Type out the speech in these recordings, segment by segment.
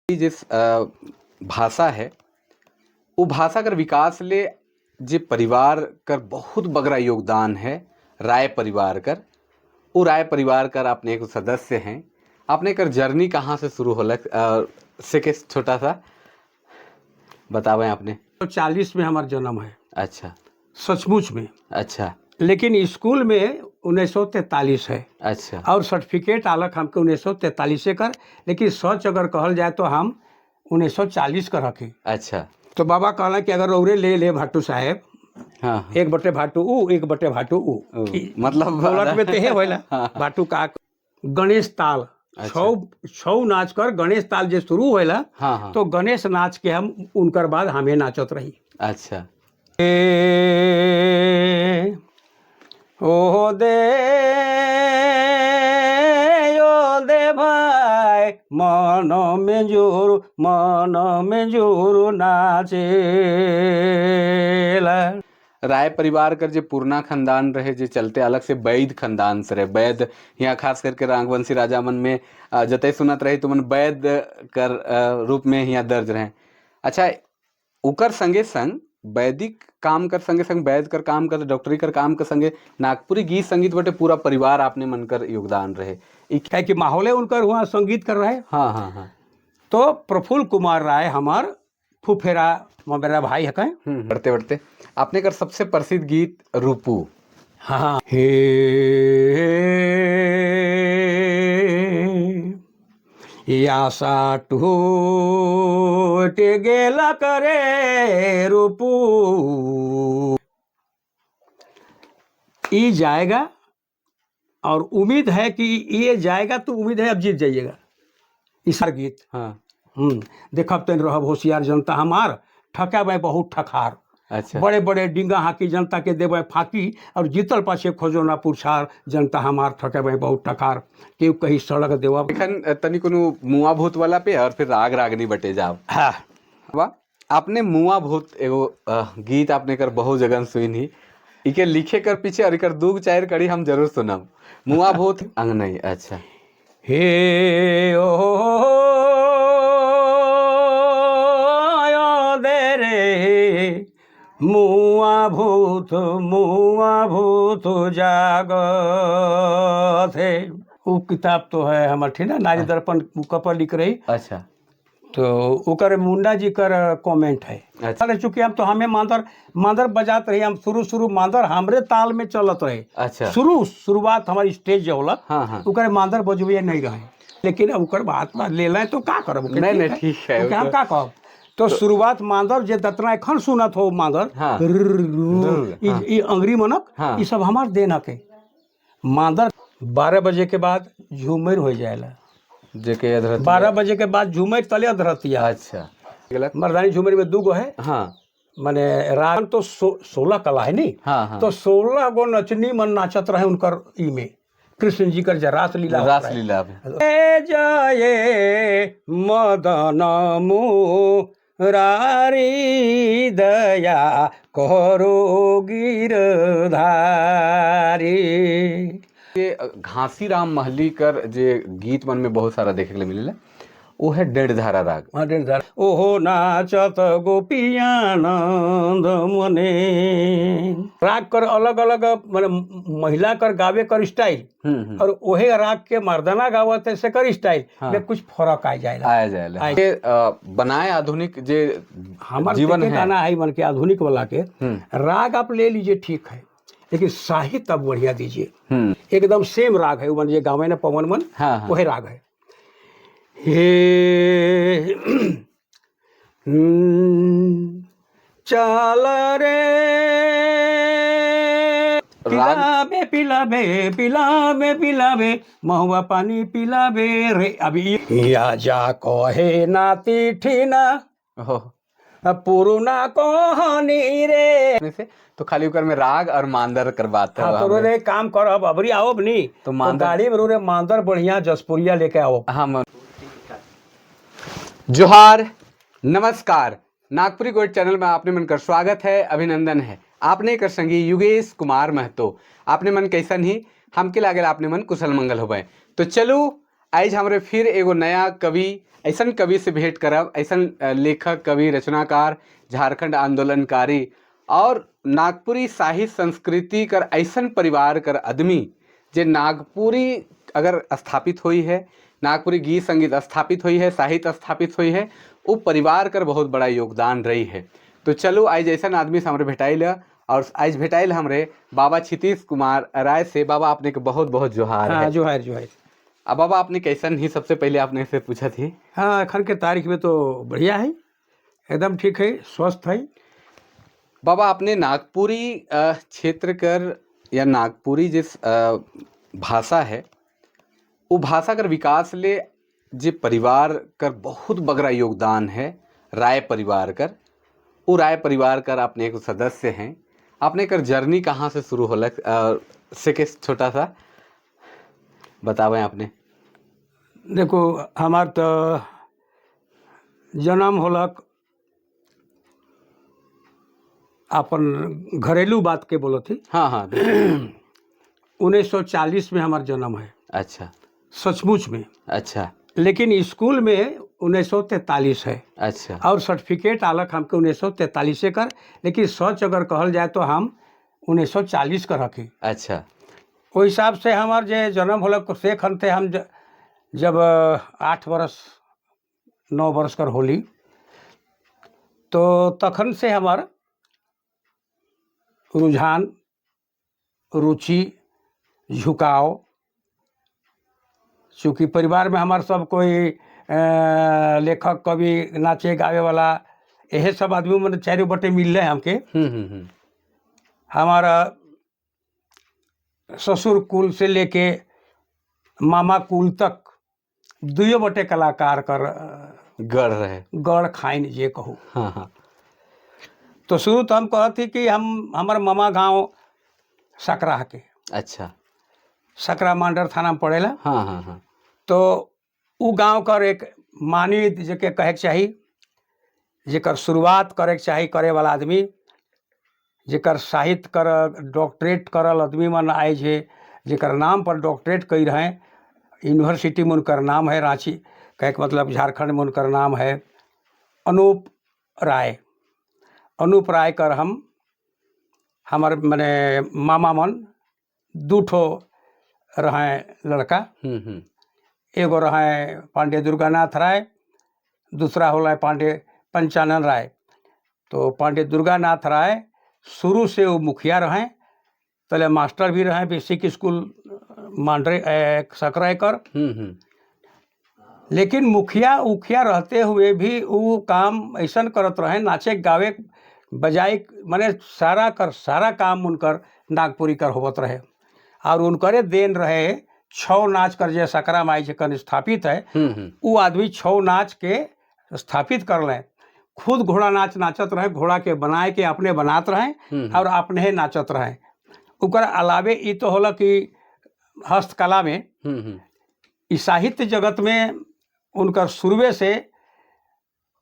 जिस भाषा है वो भाषा कर विकास ले जे परिवार कर बहुत बगरा योगदान है। राय परिवार कर वो राय परिवार कर अपने एक सदस्य हैं। आपने कर जर्नी कहाँ से शुरू होलक से के छोटा सा बतावें आपने। तो 40 में हमारा जन्म है। अच्छा सचमुच में। अच्छा लेकिन स्कूल में 1943 है। अच्छा और सर्टिफिकेट आलक हमके 1943 से कर, लेकिन सच अगर कहल जाए तो हम 1940 का रखे। अच्छा तो बाबा कहला कि अगर औरे ले भाटू साहेब, हाँ हाँ। 1/भाटू ऊ 1/भाटू ऊ मतलब बोलक में तेहे होइला हाँ। भाटू का गणेश ताल अच्छा। छौ नाच कर गणेश ताल जे शुरू होइला हाँ हाँ। तो गणेश नाच के हम उनकर बाद हमें नाचत रही। अच्छा ओ दे भाई मन में जोर नाचेला। राय परिवार कर जे पुरना खानदान रहे जे चलते अलग से वैद खानदान से रहे। वैद यहाँ खास करके रांगवंशी राजा मन में जतई सुनत रहे तो मन वैद कर रूप में यहाँ दर्ज रहे। अच्छा उकर संगे संग वैदिक काम कर संगे संग वैद कर काम कर डॉक्टरी कर काम कर संगे नागपुरी गीत संगीत बटे पूरा परिवार आपने मन कर योगदान रहे। क्या कि माहौले उनकर हुआ संगीत कर रहे। हाँ हाँ हाँ। तो प्रफुल्ल कुमार राय हमार फुफेरा मेरा भाई है कहीं। बढ़ते बढ़ते आपने कर सबसे प्रसिद्ध गीत रूपू। हाँ हे आशा टूटे गेला करे रूपू ई जाएगा और उम्मीद है कि ये जाएगा तो उम्मीद है अब जीत जाइएगा। ईसार गीत। हाँ देखब तेन रहब होशियार जनता हमार ठकाबे बहुत ठखार। अच्छा बड़े बड़े डिंगा हाकी जनता के देवे फाकी और जीतल पाछे खोजो ना पुरछार जनता हमार ठकेबे बहुत ठखार केहू कहीं सड़क देवा तनी कोनो मुआ भूत वाला पे और फिर राग रागनी बटे जाओ। हाँ वाह आपने मुआ भूत एगो गीत आपने कर बहुत जगह सुनी इके लिखे कर पीछे और इकर दूग चार कड़ी हम जरूर सुनब। मुआ भूत अंग नहीं। अच्छा हे ओ दे रे मुआ भूत जागत है। वो किताब तो है हमार ठीक ना नारी दर्पण पर लिख रही। अच्छा तो उकर मुंडा जी कर कमेंट है। अच्छा चूंकि हम तो हमें मांदर बजात रही। हम शुरू मांदर हमरे ताल में चलत रहे। अच्छा शुरुआत हमारी स्टेज जो होला हाँ हाँ। उकर मांदर बजबे नहीं रहे। लेकिन उकर बात ले लें तो का करब। नहीं ठीक है ओके, हम का कहब तो शुरुआत मांदर जे दतना एखन सुनत हो मांदर हाँ। ई अंग्री मनक हाँ। ई सब हमार देना के मांदर 12 बजे के बाद झूमर हो जाएला। जेके 12 बजे के बाद झूमर तले अधरतिया। अच्छा गलत मर्दानी झूमर में 2 गो है। हाँ माने राग तो 16 कला है नहीं। हाँ हाँ। तो 16 गो नचनी मन नाचत रहे उनकर ई में कृष्ण जी कर रासलीला रासलीला जय मदन मुरारी दया करो गिरधारी। ये घासी राम महली कर जे गीत मन में बहुत सारा देखे के लिए मिलेला वो है डेढ़ धारा राग। ओहो नाचत गोपियानंद मने। राग कर अलग अलग माने महिला कर गावे कर स्टाइल और ओहे राग के मर्दाना गावत है से कर स्टाइल में कुछ फर्क आ जाएगा। ये बनाए आधुनिक जे हमारे जीवन है गाना है मन के आधुनिक वाला के राग आप ले लीजिए ठीक है, लेकिन साहित्य अब बढ़िया दीजिए। एकदम सेम राग है वो गावे ना पवन मन। हाँ, हाँ। वही राग है। हे चल रे पिलाबे महुआ पानी पिलाबे रे। अभी या जा कहे नाती ठीना पुरुना कहानी रे से तो खाली उकर में राग और मांदर कर बात है। हाँ, तो रे काम करब अबरी आओ नहीं तो गाड़ी में रे मांदर बढ़िया जसपुरिया लेके आओ। हाँ जोहार नमस्कार नागपुरी गोल्ड चैनल में आपने मन कर स्वागत है, अभिनंदन है। आपने कर संगी युगेश कुमार महतो। आपने मन कैसन ही हमके लागेल आपने मन कुशल मंगल होबे। तो चलो आज हमरे फिर एगो नया कवि, ऐसन कवि से भेंट करब, ऐसन लेखक, कवि, रचनाकार, झारखंड आंदोलनकारी और नागपुरी साहित्य संस्कृति कर ऐसन परिवार कर आदमी जे नागपुरी अगर स्थापित हुई है, नागपुरी गीत संगीत स्थापित हुई है, साहित्य स्थापित हुई है, वो परिवार कर बहुत बड़ा योगदान रही है। तो चलो आज ऐसा आदमी से हमरे भेटाइल, और आज भेटाइल हमरे बाबा क्षितिज कुमार राय से। बाबा आपने के बहुत बहुत जोहार हाँ, है। जोहार जोहार। अब बाबा आपने कैसन ही सबसे पहले आपने से पूछा थी। हाँ, अखन के तारीख में तो बढ़िया है, एकदम ठीक है, स्वस्थ है। बाबा आपने नागपुरी क्षेत्र कर या नागपुरी जिस भाषा है वो भाषा कर विकास ले जे परिवार कर बहुत बगरा योगदान है, राय परिवार कर। वो राय परिवार कर आपने एक सदस्य हैं। आपने कर जर्नी कहाँ से शुरू होलक से के छोटा सा बतावें आपने। देखो, हमार तो जन्म होलक, अपन घरेलू बात के बोलो थी। हाँ हाँ 1940 में हमार जन्म है। अच्छा सचमुच में। अच्छा लेकिन स्कूल में 1943 है। अच्छा और सर्टिफिकेट आलक हमके 1943 से कर, लेकिन सच अगर कहल जाए तो हम 1940 कर रखी। अच्छा वो हिसाब से हमार जे जन्म होलक से खन थे हम जब 8 वर्ष 9 वर्ष कर होली, तो तखन से हमार रुझान, रुचि, झुकाव, चूँकि परिवार में हमार सब कोई लेखक, कवि, नाचे गावे वाला, यही सब आदमी में चारों बटे मिल रहे हमके। हमारा ससुर कुल से लेके मामा कुल तक दुयो बटे कलाकार कर गढ़ रहे, गढ़ खाइन जे कहूँ। हाँ हाँ तो शुरू तो हम कहती कि हमार मामा गांव सकरा के। अच्छा सकरा मांडर थाना में पड़ेला। हाँ हाँ हाँ तो उ गांव कर एक मानी जेके कहे के चाही, जेकर शुरुआत करे के चाही करे वाला आदमी, जेकर साहित्य कर डॉक्टरेट करल आदमी मन आए जे, जेकर नाम पर डॉक्टरेट कई रहे, यूनिवर्सिटी में उनकर नाम है, रांची कहे के मतलब झारखंड में उनकर नाम है अनूप राय। अनूप राय कर हमार मने मामा मन दू ठो रहे लड़का। एगो रहे पांडे दुर्गानाथ राय, दूसरा होला पांडे पंचानन राय। तो पांडे दुर्गानाथ राय शुरू से वो मुखिया रहे, पहले मास्टर भी रहे बेसिक स्कूल मांडरे सकरा कर। लेकिन मुखिया उखिया रहते हुए भी वो काम ऐसा करत रहे, नाचे गावे बजाय माने सारा काम उनकर नागपुरी कर होवत रहे। और उनकरे देन रहे छौ नाच कर जे सकरा माई जखन स्थापित है, वो आदमी छौ नाच के स्थापित कर लें। खुद घोड़ा नाच नाचत रहे, घोड़ा के बनाए के अपने बनात रहे और अपने ही नाचत रहे। उकर अलावे ई तो होला कि हस्तकला में, इस साहित्य जगत में उनकर शुरुए से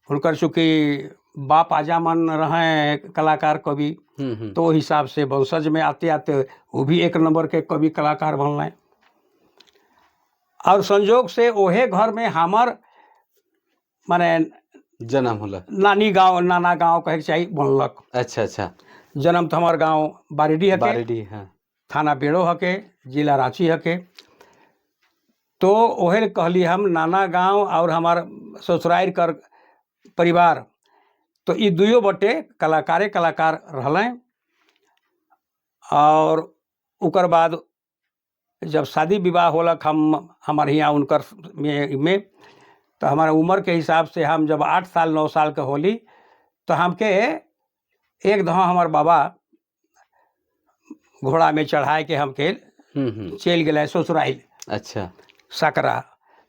उनकर चूँकि बाप आजा मन रहे कलाकार कवि, तो हिसाब से वंशज में आते आते वो भी एक नंबर के कवि कलाकार बनल। और संजोग से ओहे घर में हमार माने जन्म होला, नाना गांव कहे चाहिए बनलक। अच्छा अच्छा जन्म तो हमार गांव बारिडी हके, बारिडी, हाँ थाना बेड़ो हके, जिला रांची हके। तो ओहे कहली हम नाना गांव और हमार ससुराल कर परिवार, तो ये दुयो बटे कलाकार रहलें। और उकर बाद जब शादी विवाह होलक हमारे यहाँ उनकर में तो हमारा उम्र के हिसाब से हम जब 8 साल 9 साल के होली, तो हमके एक दफ़ा हमार बाबा घोड़ा में चढ़ाए के हमके चल गए ससुराल। अच्छा सकरा।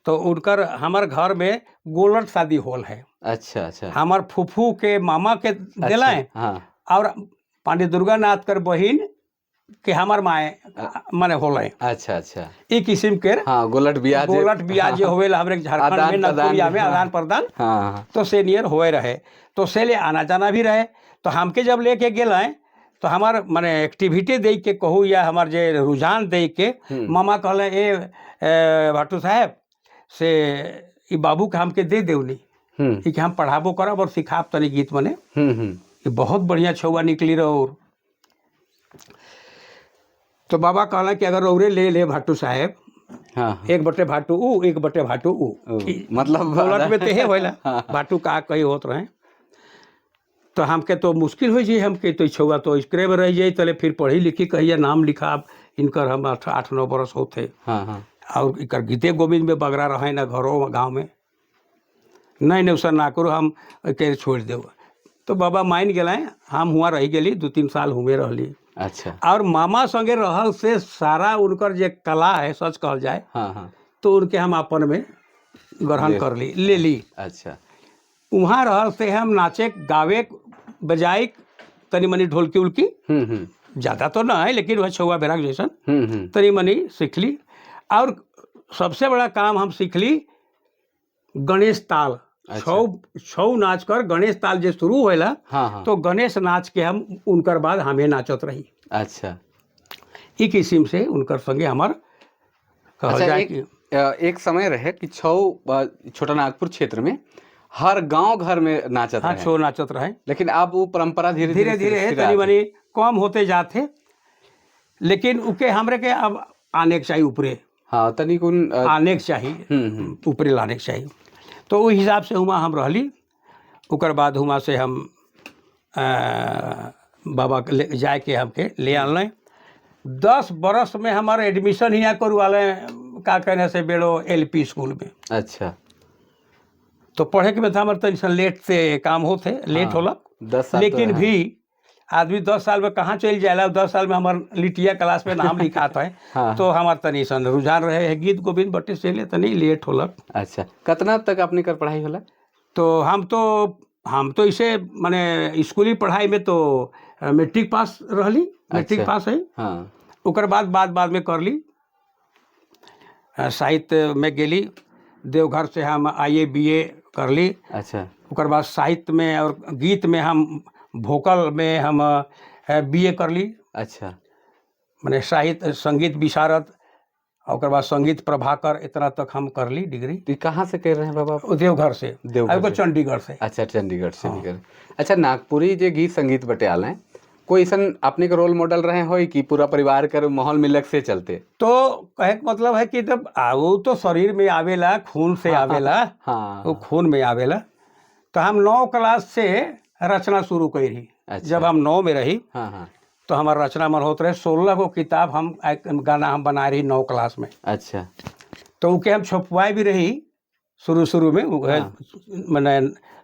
तो उनकर हमार घर में गोलट शादी होल है। अच्छा अच्छा हमार फूफू के मामा के दिलाएं, हाँ और पांडे दुर्गानाथ कर बहिन के हमार माए माने होले। अच्छा अच्छा ई किस्म के हाँ गोलट बियाह जे होवेला हमरे झारखंड में नगपुरिया में आदान प्रदान हाँ तो सीनियर होए रहे, तो से ले आना जाना भी रहे। तो हमके जब लेके गेलें तो हमार माने एक्टिविटी दे के कहूँ या हमार जे रुझान दे के मामा कहले ए भट्टू साहब से ई बाबू के हमके दे देवनी हम्म कि हम पढ़ाबो करब और सिखाब तनी गीत मने। हम्म। ये बहुत बढ़िया छौवा निकली रहो। तो बाबा कहला कि अगर रौरे ले ले भाटू साहेब, हाँ हाँ। 1/भाटू ऊ 1/भाटू ऊ, मतलब दौलत में तेहे होला हाँ। भाटू का कही होत रहे। तो हमके तो मुश्किल हो जाए, हमके तो छौवा तो स्क्रे में रह जाए, तले फिर पढ़ी लिखी कहिए नाम लिखाब। इनकर हम 8-9 बरस होते हाँ हाँ। और इकर गीते गोविंद में बगरा रहे ना घरों गाँव में। नहीं उसर ना करो, हम के छोड़ देव। तो बाबा मान गए, हम हुआ रह गली 2-3 साल हुए रहली। अच्छा। और मामा संगे रहल से सारा उनकर जे कला है सच कहल जाए, हाँ हाँ। तो उनके हम अपन में ग्रहण कर ली ले ली। अच्छा। वहाँ रहल से हम नाचे गावे बजाए तनी मनी ढोलकी उल्की, ज़्यादा तो ना है लेकिन वह छौवा बेराग जैसन तनी मनी सीख ली। और सबसे बड़ा काम हम सीख ली गणेश ताल। छौ नाच कर गणेश ताल जो शुरू होला, हाँ हाँ। तो गणेश नाच के हम उनकर बाद हमें नाचत रही। अच्छा। ई किस्म से उनकर संगे हमार कहल अच्छा, जाए एक समय रहे कि छोटा नागपुर क्षेत्र में हर गांव घर में नाचत हाँ रहे। छो नाचत रहे, लेकिन अब वो परंपरा धीरे धीरे धीरे तनी मनी कम होते जाते, लेकिन उके हमरे के अब आने के चाहिए ऊपरे। हाँ तनी कुन आने के चाहिए, ऊपरे लाने के चाहिए। तो उस हिसाब से हुआ हम रहली। उकर बाद हुआ से हम बाबा के ले जाए के हमके ले आने। 10 बरस में हमारा एडमिशन ही करवाले का कहने से बेड़ो LP स्कूल में। अच्छा। तो पढ़े के में था हमारे तनिसन लेट से काम होते, लेट होला 10 साल लेकिन तो भी आदमी 10 साल में कहाँ चल जाएला। 10 साल में हमार लिटिया क्लास में नाम लिखाता है। हाँ। तो हमार तनिसन रुझान रहे है गीत गोविंद बटे से ले तनी लेट होला। अच्छा, कितना तक अपने कर पढ़ाई होला? तो हम तो इसे माने स्कूली पढ़ाई में तो मैट्रिक पास रहली, मैट्रिक पास है। हाँ। उकर बाद में कर ली। साहित्य में गेली, देवघर से हम IA BA कर ली। अच्छा। उकर बाद साहित्य में और गीत में हम वोकल में हम BA कर ली। अच्छा। माने साहित्य संगीत विशारद, और बाद संगीत प्रभाकर, इतना तक हम कर ली डिग्री। तो कहाँ से कर रहे हैं बाबा? देवघर से। देवघर से। चंडीगढ़ से। अच्छा, चंडीगढ़ से भी कर। अच्छा, नागपुरी जे गीत संगीत बटे आले, कोई ऐसा अपने के रोल मॉडल रहे हो कि पूरा परिवार कर माहौल मिलक से चलते? तो कहे के मतलब है कि जब वो तो शरीर में आवेला, खून से आवेला। हाँ। वो खून में आवेला। तो हम 9 क्लास से रचना शुरू करी रही। अच्छा। जब हम 9 में रही, हाँ हाँ। तो हमारा रचना मन होते रहे। 16 गो किताब हम गाना हम बना रही 9 क्लास में। अच्छा। तो उके हम छपवाए भी रही शुरू में। मैंने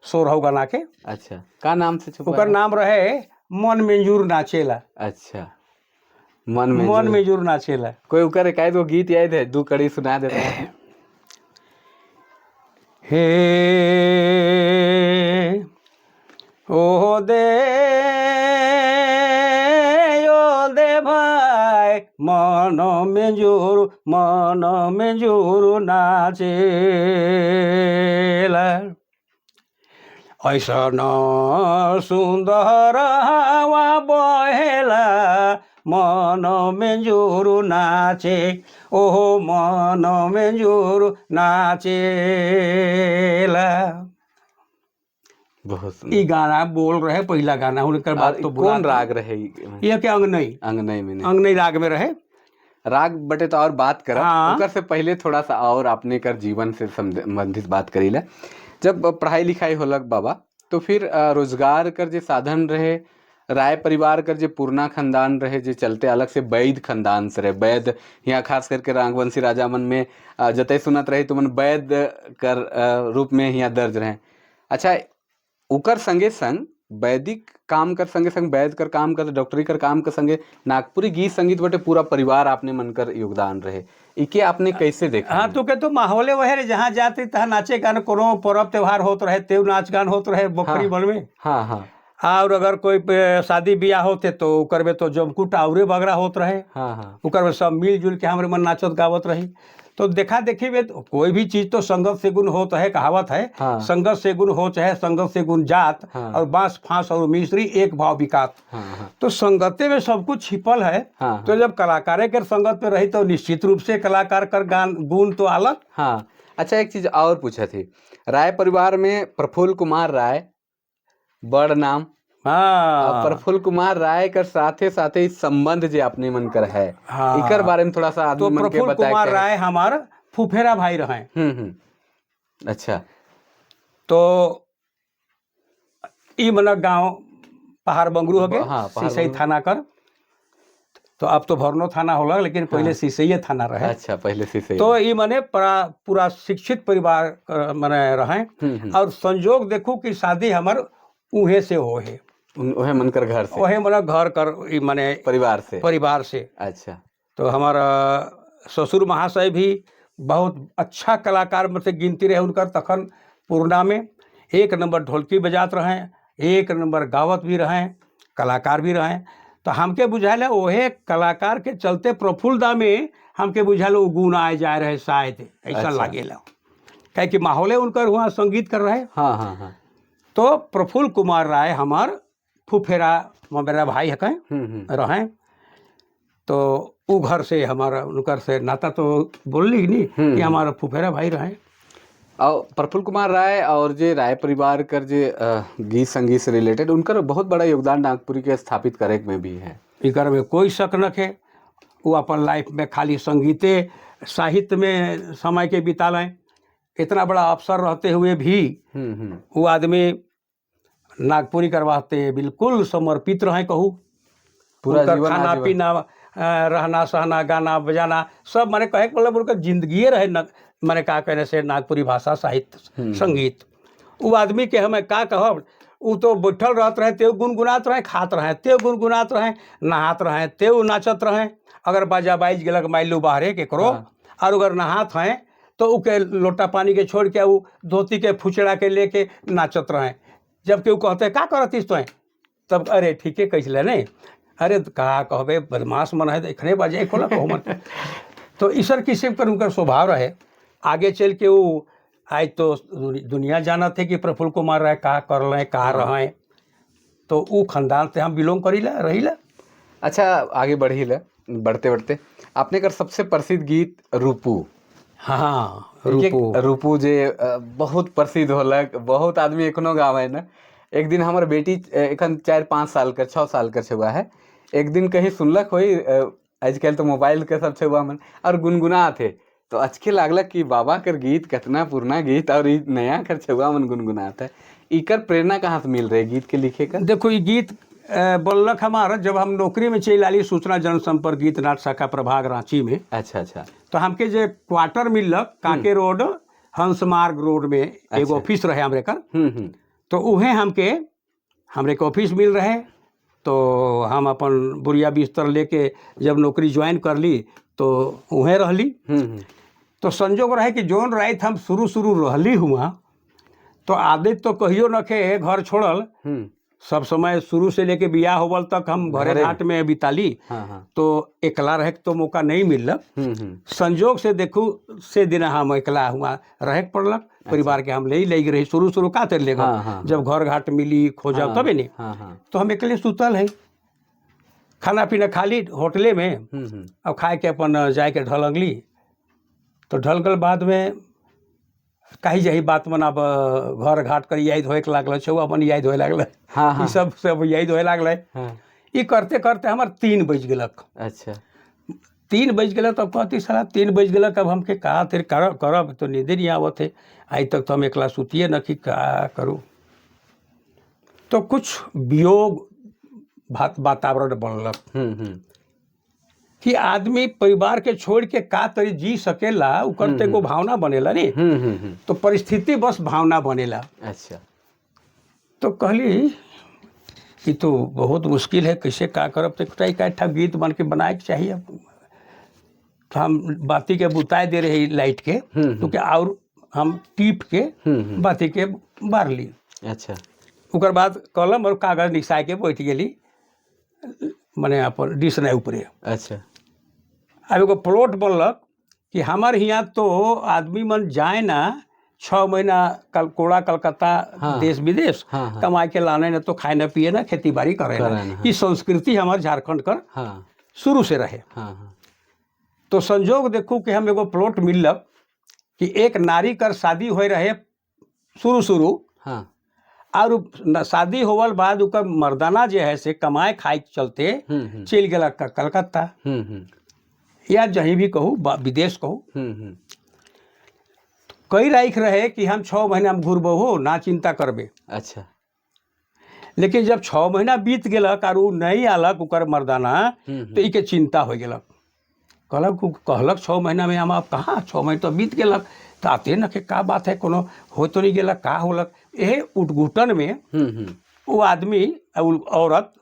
16 गाना के। अच्छा, का नाम से छुपा? उकर नाम रहे मन मंजूर नाचेला। अच्छा, मन मंजूर नाचेला। कोई उकर एकाध गो गीत याद है? 2 कड़ी सुना देते हैं। हे ओ दे भाई मन में जोर नाचेला। ऐसा न सुंदर हवा बहेला, मन में जोर नाचे, ओहो मन में जोर नाचेला। बहुत ई गाना बोल रहे पहला गाना। उनकर बात तो कौन राग रहे? ये के अंगनई में अंगनई राग में रहे। राग बटे तो और बात कर। हाँ। उकर से पहले थोड़ा सा और अपने कर जीवन से संबंधित बात करी ले। जब पढ़ाई लिखाई होलक बाबा, तो फिर रोजगार कर जे साधन रहे, राय परिवार कर जे पुरना खानदान रहे जे चलते, अलग से वैद खानदान से रहे। वैद यहाँ खास करके राघवंशी राजा मन में जतई सुनत रहे तो मन वैद कर रूप में यहाँ दर्ज रहे। अच्छा, उकर संगे संग वैदिक काम कर संगे संग वैद कर काम कर, डॉक्टरी कर काम कर संगे नागपुरी गीत संगीत बटे पूरा परिवार आपने मन कर योगदान रहे। इके आपने कैसे देखा? हाँ, तो के तो माहौले वह रे, जहाँ जाते तहाँ नाचे गान, कोनो पर्व त्योहार होत रहे तेव नाच गान होत रहे बकरी बन में। हाँ हाँ। और अगर कोई शादी ब्याह होते तो ओकर में तो जमकूट आउरे बगरा होत रहे, हाँ हाँ ओकर में सब मिलजुल के हमरे मन नाचत गावत रही। तो देखा देखी में तो कोई भी चीज तो संगत से गुण होत है, कहावत है, हाँ। संगत से गुण हो चाहे संगत से गुण जात, हाँ। और बांस फांस और मिश्री एक भाव विकात। हाँ हाँ तो संगते में सब कुछ छिपल है। हाँ। तो जब कलाकारे के संगत में रही तो निश्चित रूप से कलाकार कर गान गुण तो अलग। हाँ। अच्छा, एक चीज और पूछा थी, राय परिवार में प्रफुल्ल कुमार राय बड़ नाम, हाँ प्रफुल्ल कुमार राय कर साथे साथे इस संबंध जे अपने मन कर है, हाँ। इकर बारे में थोड़ा सा आदमी तो मन के प्रफुल्ल बताए कुमार के है। राय हमार फुफेरा भाई रहे। अच्छा। तो ई मनक गांव पहाड़ बंगरू हो गए, हाँ, पहाड़ सिसई बंगरू। थाना कर। तो अब तो भरनो थाना होला, लेकिन पहले हाँ। सिसई थाना रहे। अच्छा, पहले से सही। तो ई मने पूरा शिक्षित परिवार मने रहे। और संजोग देखू कि शादी हमर उहे से हो है, वह मन कर घर से, वही मने घर कर ई मने परिवार से। अच्छा। तो हमारा ससुर महाशय भी बहुत अच्छा कलाकार में से गिनती रहे उनकर। तखन पूर्णा में एक नंबर ढोलकी बजात रहे, एक नंबर गावत भी रहे, कलाकार भी रहे। तो हमके बुझाला ओहे कलाकार के चलते प्रफुल्लदा में हमके बुझाला वो गुण आए जा रहे शायद, ऐसा अच्छा। लागेला, क्या कि माहौले उनकर हुआ संगीत कर रहे। हाँ हाँ हाँ। तो प्रफुल्ल कुमार राय हमार फुफेरा मेरा भाई है कहें रहे। तो वो घर से हमारा उनकर से नाता तो बोलली नहीं कि हमारा फुफेरा भाई रहे। और प्रफुल्ल कुमार राय और जे राय परिवार कर जे गीत संगीत से रिलेटेड उनकर बहुत बड़ा योगदान नागपुरी के स्थापित करे में भी है, इकर में कोई शक न है। वो अपन लाइफ में खाली संगीते साहित्य में समय के बितालें। इतना बड़ा अवसर रहते हुए भी वो आदमी नागपुरी करवाते बिल्कुल समर्पित रहे, कहूँ पूरा उनका जीवन खाना आजीवन। पीना रहना सहना गाना बजाना सब माने कहे के मतलब उनका जिंदगी रहे न, माने का कहने से नागपुरी भाषा साहित्य संगीत। वो आदमी के हमें का कहब, वो तो बैठल रहत रहे तेव गुनगुनात रहे, खात रहे तेव गुनगुनात रहे, नहात रहे तेव नाचत रहे। अगर बाजा बाइज गेलक माइलू बाहरे केकरो, और अगर नहात हैं तो उके लोटा पानी के छोड़ के वो धोती के फुचड़ा के लेके नाचत रहे। जबकि वो कहते का करतीस तो तब अरे ठीक है कैसे नहीं, अरे कहा कहबे बदमाश मन है तो इखने बजे खोला कहो मत। तो ईश्वर किसी पर उनका स्वभाव रहे। आगे चल के वो आज तो दुनिया जाना थे कि प्रफुल्ल कुमार राय कहा कर रहे कहा रहे। तो वो खानदान से हम बिलोंग करीला रहीला। अच्छा, आगे बढ़ीला, बढ़ते बढ़ते आपने कर सबसे प्रसिद्ध गीत रूपू। हाँ रूपू जे बहुत प्रसिद्ध होलक, बहुत आदमी एखनो गावे न। एक दिन हमार बेटी एखन 4-5 साल कर 6 साल कर छुआ है, एक दिन कहीं सुनलक होई, आजकल तो मोबाइल के सब छुआ मन और गुनगुना थे। तो अच्छे लागलक कि बाबा कर गीत कितना पुराना गीत और नया कर छुआ मन गुनगुनाता है। इकर प्रेरणा कहाँ से मिल रही गीत के लिखे का? देखो ये गीत बोलक हमारा जब हम नौकरी में चल आली सूचना जनसंपर्क गीत नाट शाखा प्रभाग रांची में। अच्छा अच्छा। तो हमके जे क्वार्टर मिलक काके रोड हंसमार्ग रोड में एक ऑफिस रहे हमरे कर। तो उहे हमरे के ऑफिस मिल रहे। तो हम अपन बुढ़िया बिस्तर लेके जब नौकरी ज्वाइन कर ली तो उहे रहली। तो संजोग रहे कि जोन रात हम शुरू रहली हुआ तो आदत तो कहियो न के घर छोड़ल, सब समय शुरू से लेके बियाह होवल तक हम घरे घाट में बिताली। तो एकला रहे तो मौका नहीं मिलक। संजोग से देखू से दिन हम एकला हुआ रहे पड़लक। परिवार के हम ले रही शुरू का तर लेगा, जब घर घाट मिली खोजब तबे नहीं। तो हम एकले सुतल है, खाना पीना खाली होटले में, अब खाए के अपन जाए के ढलगली। तो ढलगल बाद में कही जही बात मन अब घर घाट कर याद होए लागल, छुआ मन याद होए लागल, सब याद होए लागल। ये करते करते हमार 3 बज गलक। अच्छा, 3 बज गलक। तब कहती साला 3 बज गलक, अब हमके कहा तेरे करब तो नींदे नहीं आवत है। आज तक तो हम एकला सुतिए न कि का करूँ। तो कुछ वियोग वातावरण बनलक कि आदमी परिवार के छोड़ के का तरी जी सकेला, उ करते को भावना बनेला नहीं। तो परिस्थिति बस भावना बनेला। अच्छा, तो कहली कि तो बहुत मुश्किल है, कैसे का करब। तो एक गीत बन के बनाए के चाहिए। तो हम बाती के बुताए दे रहे लाइट के, क्योंकि और हम टीप के बाती के बार ली। अच्छा, ओकर बाद कलम और कागज निसाय के बैठ गेली मने अपन डिसने ऊपरे। अच्छा। अब एगो प्लॉट बनलक कि हमार यहाँ तो आदमी मन जाए ना 6 महीना कोड़ा कलकत्ता हाँ। देश विदेश हाँ, हाँ। कमाए के लाने न तो खाए न पिए ना खेती बाड़ी करे ना। करे ना, हाँ। ई संस्कृति हमार झारखंड कर हाँ शुरू से रहे। हाँ हाँ तो संजोग देखू कि हम एगो प्लॉट मिललक कि एक नारी कर शादी होए रहे शुरू हाँ और शादी होवल बाद ओकर मर्दाना जे है से कमाए खाए के चलते चल गेला कलकत्ता या जहीं भी कहूँ विदेश कहूँ। कई राइख रहे कि हम 6 महीना में घुरबहु ना चिंता करबे। अच्छा। लेकिन जब 6 महीना बीत गेलक और उ नहीं आलक ओकर मर्दाना तो ई के चिंता हो गेलक। कहलक 6 महीना में हम अब कहाँ 6 महीना तो बीत गेलक तो आते न के का बात है कोनो हो तो नहीं गेलक का होलक। यह उटघुटन में वो आदमी औरत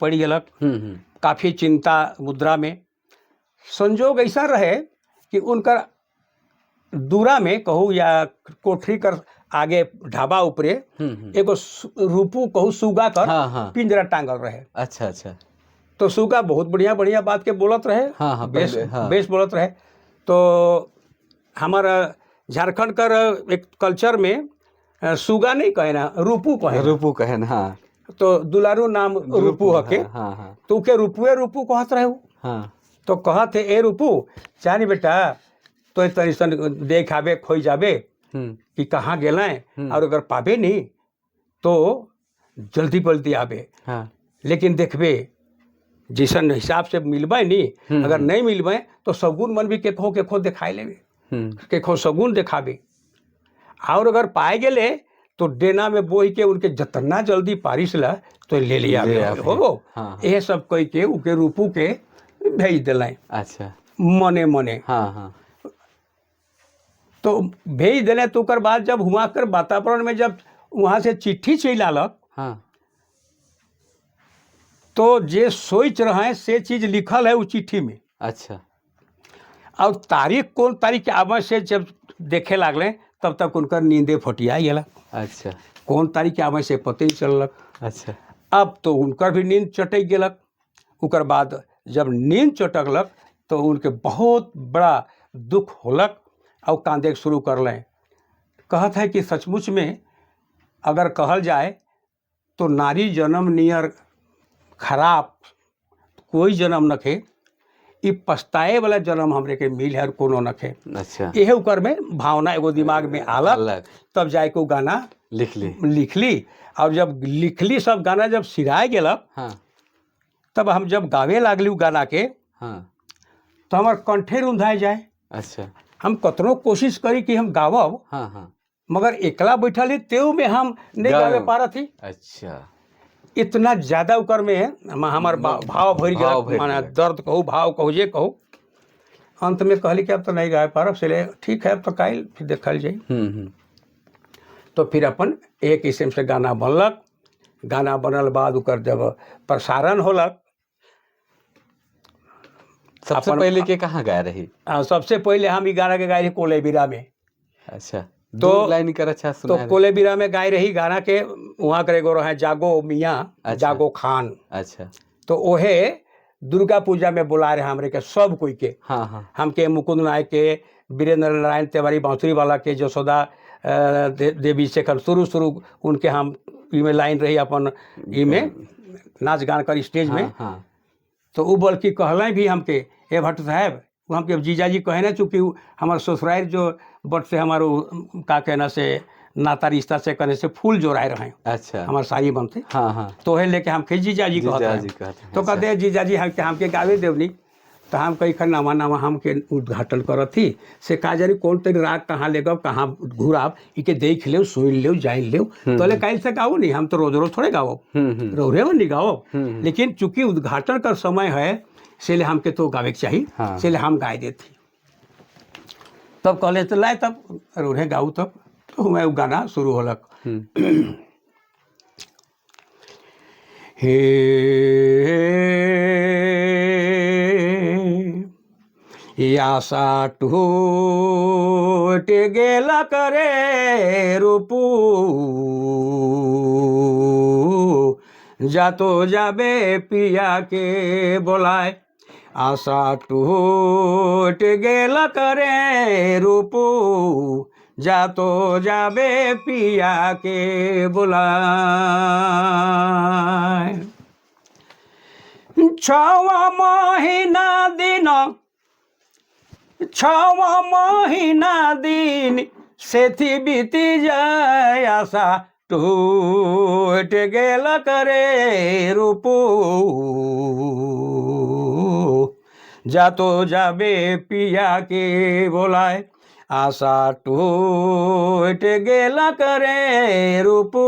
पड़ गेलक काफ़ी चिंता मुद्रा में। संजोग ऐसा रहे कि उनकर दूरा में कहूँ या कोठरी कर आगे ढाबा ऊपरे एगो रूपू कहूँ सुगा कर पिंजरा टांगल रहे। अच्छा अच्छा। तो सुगा बहुत बढ़िया बढ़िया बात के बोलत रहे। हाँ बेस बोलत रहे। तो हमारा झारखंड कर एक कल्चर में सुगा नहीं कहे ना रूपू कहे ना। हाँ। तो दुलारू नाम रूपू हके। हाँ। तो के रूपू कहत रहे। हाँ। तो कहत है ए रूपू जानी बेटा तो तनी सन देख आबे खोई जाबे कि कहाँ गेलें और अगर पाबे नहीं तो जल्दी आबे। हाँ। लेकिन देखबे जैसन हिसाब से मिलबे नहीं अगर नहीं मिलबे तो सगुन मन भी केखो दिखाई लेबे केखो सगुन दिखाबे और अगर पाए गेले तो डेना में बोई के उनके जितना जल्दी पारिश ला तो ले लिया हो। यह सब कह के उके रूपू के भेज दिलें। अच्छा। मने हाँ। तो भेज दिले तो ओकर बाद जब हुआ कर वातावरण में जब वहाँ से चिट्ठी चल आलक तो जे सोच रहे से चीज लिखल है उस चिट्ठी में। अच्छा। और तारीख कौन तारीख आवे से जब देखे लागले तब तक उनकर नींदे फटिया गेला। अच्छा। कौन तारीख आवे से पते ही चललक। अच्छा। अब तो उनकर भी नींद चटक गेलक। ओकर बाद जब नींद चटकलक तो उनके बहुत बड़ा दुख होलक और कांदे शुरू कर लें। कहत है कि सचमुच में अगर कहल जाए तो नारी जन्म नियर खराब कोई जन्म नखे। ये पछताए वाला जन्म हमरे के मिल है कोनो नखे। अच्छा। यह ओकर में भावना एगो दिमाग में आलक तब जाए के गाना लिख ली और जब लिखली सब गाना जब सिराए गेलक तब हम जब गावे लागली गाना के तो हमार कंठे रुंधाए जाए। अच्छा। हम कतनो कोशिश करी कि हम गावब मगर एकला बैठल ही तेऊ में हम नहीं गावे पारा थी। अच्छा। इतना ज्यादा उकर में हमार भाव भर गया माने दर्द कहूँ भाव कहूँ जे कहूँ। अंत में कहली कि अब तो नहीं गावे पारब से ठीक है अब तो काल फिर देखल जाए। तो फिर अपन एक किस्म से गाना बनलक। गाना बनल बाद उकर जब प्रसारण होलक सबसे पहले के कहाँ गाय रही? सबसे पहले हम ई गाना के गाय रही कोलेबिरा में। अच्छा। तो लाइन कर अच्छा सुना तो कोलेबिरा में गाय रही गाना के वहाँ करे गो रहे जागो मियाँ। अच्छा। जागो खान। अच्छा। तो ओहे दुर्गा पूजा में बुला रहे हमरे के सब कोई के। हमके मुकुंद नायक के वीरेंद्र नारायण तिवारी बांसुरी वाला के जसोदा देवी शेखर शुरू उनके हम में लाइन रही अपन में नाच गान कर स्टेज में। तो वो बल्कि कहलें भी हमके ए भट्ट साहब वो हमके जीजाजी कहे ना चूँकि हमारे ससुराल जो बट से हमारो का कहना से नाता रिश्ता से कहने से फूल जोड़ाए रहे। अच्छा। हमारे साड़ी बनते। तो है लेके हम जीजाजी कहते। तो कहते जीजाजी हमके गावे देवनी तो हम कई खन नामा हमके उद्घाटन करत थी से का जानी कौन तेरी राग कहाँ ले गब कहाँ घूराब इके देख ले सुन ले जान ले तो कल से गाओ नहीं हम तो रोज थोड़े गाओ रोहे नहीं गाओ। लेकिन चूंकि उद्घाटन का समय है से हमके तो गावे के चाहिए से हम गाय देती। तब कहले तो लाए तब रोहे गाऊ तब तो मैं वो गाना शुरू होलक। हे ही आशा टूट गेला करे रूपू जातो जाबे पिया के बोलाए आशा टूट गेला करे रूपू जातो जाबे पिया के बुलाए छवा महीना दिन सेथी बीती जाए आशा टूट गेल करे रूपू जातो जाबे पिया के बोलाए आशा टूट गेल करे रूपू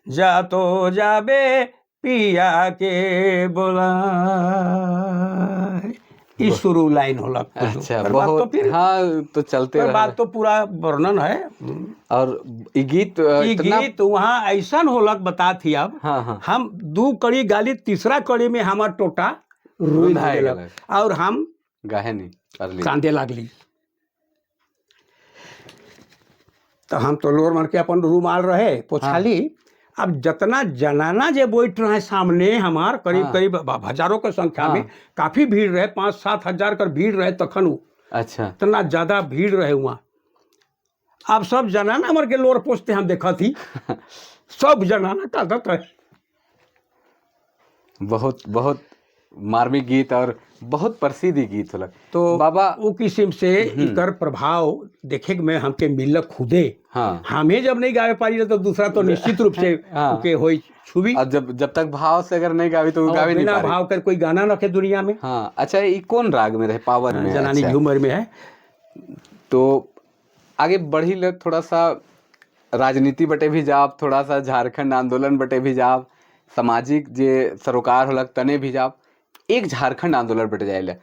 जातो जाबे पिया के बोलाए ई शुरू लाइन होला। अच्छा पर बात बहुत तो फिर हाँ तो चलते पर रहे। बात तो पूरा वर्णन है। और ये गीत ई इतना गीत वहाँ ऐसा होलक बता थी अब हाँ हाँ हम 2 कड़ी गाली तीसरा कड़ी में हमार टोटा रोई रुंधाए गेलक गेलक। और हम गाहे नहीं कर ली। कांदे लागली तो हम तो लोर मन के अपन रूमाल रहे पोछाली। अब जितना जनाना जे बैठ रहे सामने हमार करीब हाँ। करीब हजारों के संख्या में काफी भीड़ रहे 5-7 हजार कर भीड़ रहे तखन उ अच्छा इतना ज्यादा भीड़ रहे वहाँ। अब सब जनाना हमार के लोर पोछते हम देखा थी सब जनाना काटत रहे। बहुत बहुत मार्मिक गीत और बहुत प्रसिद्ध ही गीत होला। तो बाबा वो किस्म से इकर प्रभाव देखे में हमके मिलक खुदे। हाँ हमें जब नहीं गावे पारी तो दूसरा तो निश्चित रूप से हाँ। के होई छुबी और जब तक भाव से अगर नहीं गावी तो वो और गावी नहीं बिना पा रही। भाव कर कोई गाना रखे दुनिया में। हाँ अच्छा ये कौन राग में रहे पावन में? जनानी अच्छा। झूमर में है। तो आगे बढ़ी ले थोड़ा सा राजनीति बटे भी जाब, थोड़ा सा झारखंड आंदोलन बटे भी जाब, सामाजिक जे सरोकार होलक तने भी जाब, एक झारखंड आंदोलन बटे जाए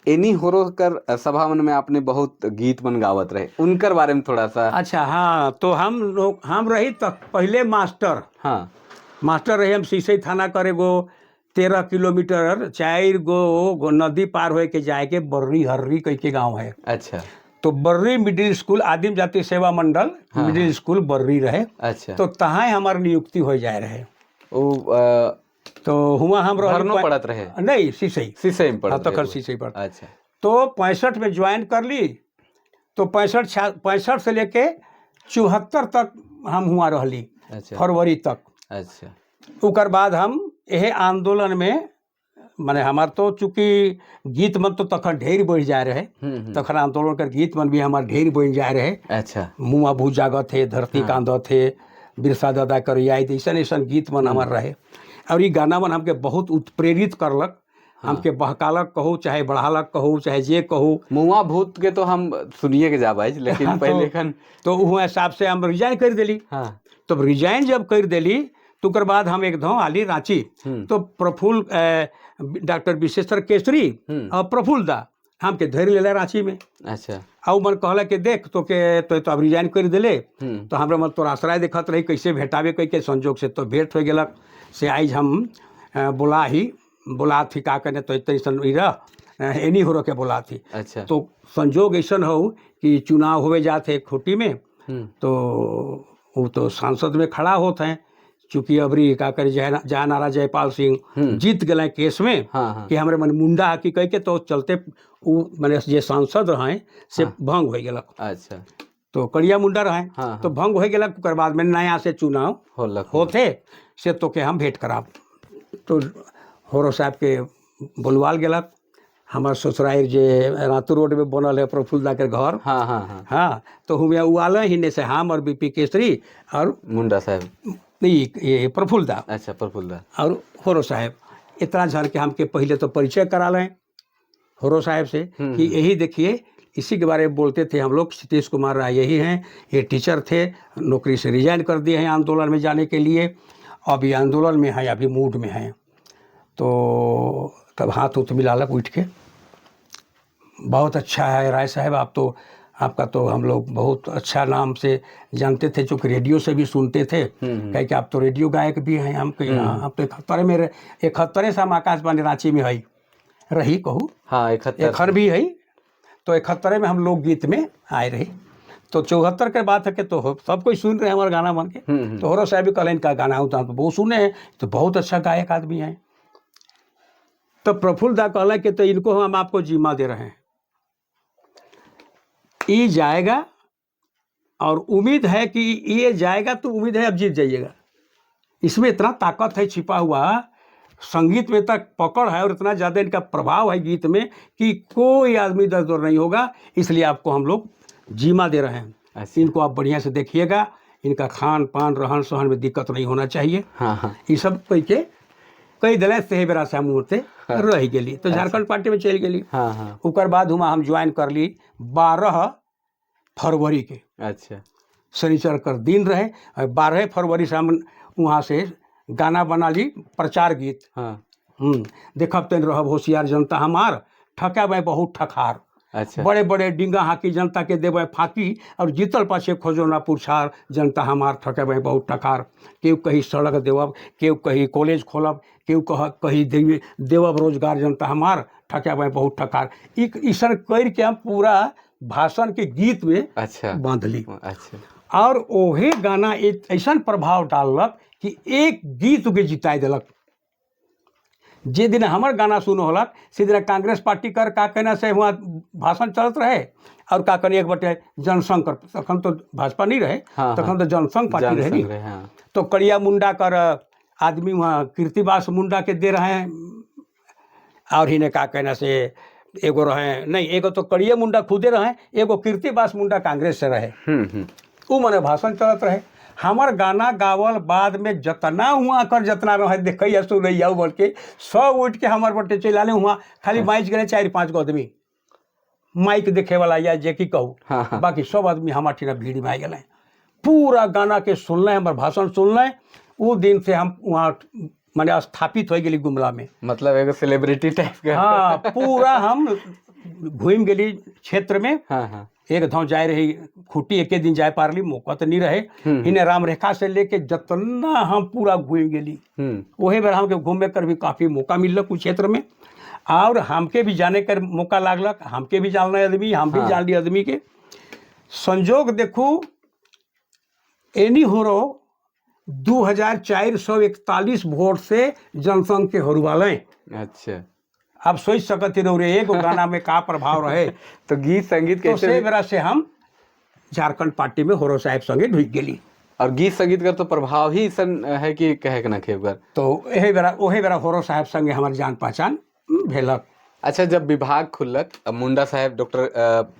एनी होरो कर सभा मन में आपने बहुत गीत मन गावत रहे, उनकर बारे में थोड़ा सा। अच्छा हाँ तो हम रही तक पहले मास्टर रहे हम सीसई थाना करे गो 13 किलोमीटर 4 गो नदी पार होए के जाए के बर्री हर्री कह के गाँव है। अच्छा तो बर्री मिडिल स्कूल आदिम जाति सेवा मंडल मिडिल स्कूल बर्री रहे। अच्छा तो तहाँ हमार नियुक्ति हो जाए रहे। वो तो हुआ हम भरनो पड़त रहे नहीं सीसई सीसई में पड़त तो रहे कर वो। सीसई पड़। अच्छा तो 65 में ज्वाइन कर ली। तो 65 से लेके 74 तक हम हुआ रहली अच्छा फरवरी तक। अच्छा उकर बाद हम यह आंदोलन में माने हमार तो चूंकि गीत मन तो तखन ढेर बढ़ जाए रहे। तखन आंदोलन कर गीत मन भी हमार ढेर बढ़ जाए रहे। अच्छा मुआ भू जागत थे धरती कांदत थे बिरसा दादा कर याद ऐसन ऐसन गीत मन हमार रहे। और ये गाना मन हमके बहुत उत्प्रेरित करलक। हमके बहकालक कहूँ चाहे बढ़ालक कहूँ चाहे जे कहूँ। मुआ भूत के तो हम सुनिए के जाब आज, लेकिन पहले खन तो वो हिसाब से हम रिजाइन कर दिली। हाँ तो रिजाइन जब कर दिली तो ओकर बाद हम एकदम आली रांची। तो प्रफुल्ल डॉक्टर विशेश्वर केसरी और प्रफुल्ल दा हमके धैर्य लेला रांची में। अच्छा और मन कहला कि देख तो के तो अब रिजाइन कर दिले। तो हमरा मन तोर आश्रय देखत रही कैसे भेटावे कह के संजोग से तो भेंट हो गेलक से आज हम बोला थी का करने तो तैसन एनी हो के बोला थी। अच्छा तो संजोग ऐसा हो कि चुनाव हुए जाते खूटी में। तो वो तो सांसद में खड़ा होते हैं चूंकि अबरी का कर जय नारा जयपाल सिंह जीत गए केस में। कि हमारे मन मुंडा हकी कह के तो चलते वो मैंने जे सांसद रहे से भंग हो गलक। अच्छा तो कड़िया मुंडा रहे तो भंग हो गलक। ओकर बाद में नया से चुनाव होते से तो के हम भेंट कराब। तो होरो साहब के बोलवाल गलक। हमार ससुराल जे रातू रोड में बनल है प्रफुल्ल के घर। हाँ तो हुए वो आल ही से हम और बीपी केसरी और मुंडा साहब ये प्रफुल्ल दा। अच्छा प्रफुल्ल दा और होरो साहब इतना झन के हमके पहले तो परिचय करा लें होरो साहब से कि यही देखिए इसी के बारे में बोलते थे हम लोग। सतीश कुमार राय यही हैं, ये टीचर थे, नौकरी से रिजाइन कर दिए हैं आंदोलन में जाने के लिए। अभी आंदोलन में है, अभी मूड में हैं। तो तब हाथ उत मिलालक उठ के बहुत अच्छा है राय साहब आप तो आपका तो हम लोग बहुत अच्छा नाम से जानते थे चूँकि रेडियो से भी सुनते थे। कह कि आप तो रेडियो गायक भी हैं। हम कहीं आप तो 71 में 71 से हम आकाशवाणी रांची में है रही कहूँ। हाँ 71 भी है तो 71 में हम लोकगीत में आए रहे। तो 74 के बाद है कि तो सब कोई सुन रहे हैं हमारा गाना बन के। तो होरो साहब भी कहले इनका गाना होता तो बहुत सुने हैं, तो बहुत अच्छा गायक आदमी है। तो प्रफुल्ल दा कहला कि तो इनको हम आपको जिम्मा दे रहे हैं, ये जाएगा और उम्मीद है कि ये जाएगा, तो उम्मीद है अब जीत जाइएगा। इसमें इतना ताकत है छिपा हुआ, संगीत में तक पकड़ है और इतना ज़्यादा इनका प्रभाव है गीत में कि कोई आदमी दस दूर नहीं होगा। इसलिए आपको हम लोग जिम्मा दे रहे हैं। इनको आप बढ़िया से देखिएगा, इनका खान पान रहन सहन में दिक्कत नहीं होना चाहिए। हाँ। ये सब कह के कई दिल से बेरा से हम मूर्ते रह गई। तो झारखंड पार्टी में चल गई। हाँ। ओकर बाद हम ज्वाइन कर ली 12 फरवरी के। अच्छा। शनिचर कर दिन रहे और 12 फरवरी से हम वहाँ से गाना बना ली, प्रचार गीत। हाँ। देखब तेन रहब होशियार जनता हमार, ठकाबै बहुत ठखार। अच्छा। बड़े बड़े डिंगा हाकी जनता के देवे फाकी, और जीतल पाछे खोजो ना पुरछार, जनता हमार ठकेबै बहुत ठखार। केहू कही सड़क देवब, केहू कही कॉलेज खोलब, केहू कही देवब रोजगार, जनता हमार ठकेबै बहुत ठखार। ईसन कर के हम पूरा भाषण के गीत में अच्छा बांध ली। अच्छा। और ओहे गाना ऐसा प्रभाव डाललक कि एक गीत के जिताई दिलक। जे दिन हमार गाना सुनो होलक से दिन कांग्रेस पार्टी कर का कहना से वहाँ भाषण चलत रहे, और का कहनी एक बटे जनसंघ कर, तखन तो भाजपा नहीं रहे। हाँ, तखन तो जनसंघ पार्टी रहे नहीं। हाँ। तो कड़िया मुंडा कर आदमी वहाँ कीर्तिवास मुंडा के दे रहे हैं, और ही ने का कहना से एगो रहे नहीं, एगो तो कड़िया मुंडा खुदे रहे, एगो कीर्तिवास मुंडा कांग्रेस से रहे। वो मने भाषण चलत रहे। हमार गाना गावल बाद में जतना हुआ कर जितना रहे देखिए सुनैया बोल के सब उठ के हमार बटे चल आने। हुआ खाली माइच गए 4-5 गो आदमी माइक देखे वाला या जे की कहूँ। हाँ। बाकी सब आदमी हमार ठिना भीड़ में आ गए, पूरा गाना के सुनल, हमार भाषण सुनल। वो दिन से हम वहाँ मैंने स्थापित हो गई गुमला में, मतलब एक सेलिब्रिटी टाइप का। हाँ, पूरा हम घूम गई क्षेत्र में। हाँ। एक धाव जाए रही खूटी, एक दिन जाए पारली, मौका तो नहीं रहे। इन्हें राम रेखा से लेके जतना हम पूरा घूम गई। वही बेर हमके घूमे कर भी काफ़ी मौका मिलक उस क्षेत्र में, और हमके भी जाने कर मौका लागलक। हमके भी जानना आदमी, हम भी जान ली आदमी के संजोग। देखू एनी होरो 2441 वोट से जनसंघ के हरवाले। अच्छा। आप सोच सकते रहे एक गाना में का प्रभाव रहे। तो गीत संगीत तो से बेरा से हम झारखंड पार्टी में होरो साहब संगे ढुक गई। और गीत संगीत का तो प्रभाव ही सन है कि कहे के ना खेबर। तो यही बेरा होरो साहब संगे हमारे जान पहचान भेलक। अच्छा, जब विभाग खुलक, अब मुंडा साहब डॉक्टर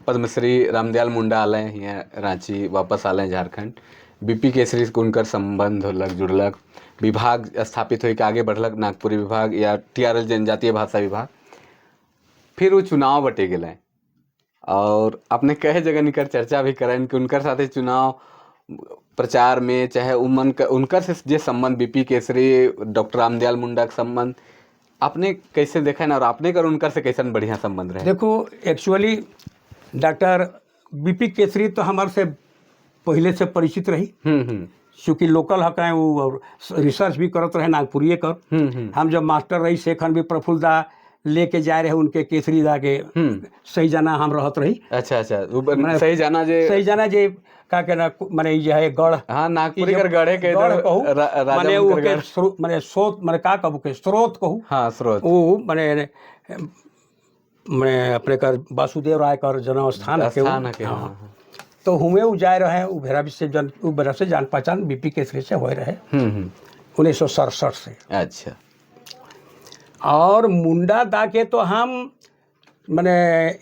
पद्मश्री रामदयाल मुंडा आले यहाँ रांची, वापस आले झारखंड। बीपी केसरी से उनकर संबंध होलक, जुड़लक, विभाग स्थापित हो के आगे बढ़लक, नागपुरी विभाग या TRL जनजातीय भाषा विभाग। फिर वो चुनाव बटे गए, और अपने कई जगह निकर चर्चा भी करें कि उनकर साथे चुनाव प्रचार में चाहे उनकर से जे संबंध बीपी केसरी डॉक्टर रामदयाल मुंडा के संबंध आपने कैसे देखा ना, और आपने कर उनकर से कैसे बढ़िया संबंध रहे? देखो एक्चुअली डॉक्टर बीपी केसरी तो हमारे से पहले से परिचित रही, चूँकि लोकल हक है वो, और रिसर्च भी करते रहे नागपुरिये कर। हम जब मास्टर रही सेखन भी प्रफुल्ल दा लेके जाए रहे उनके केसरी दा के सही जाना हम रहत रही। अच्छा। सही जाना जे का के ना माने जे है गढ़। हाँ, नागपुरी कर गढ़े के गढ़ कहू, माने वो के माने स्रोत, माने का कहू के स्रोत कहू। हाँ, स्रोत वो माने अपने कर वासुदेव राय कर जन्म स्थान के। तो हुए वो जाए रहे, वो भेरा से जान पहचान बीपी केसरी से हो रहे 1967 से। अच्छा। और मुंडा दा के तो हम मैंने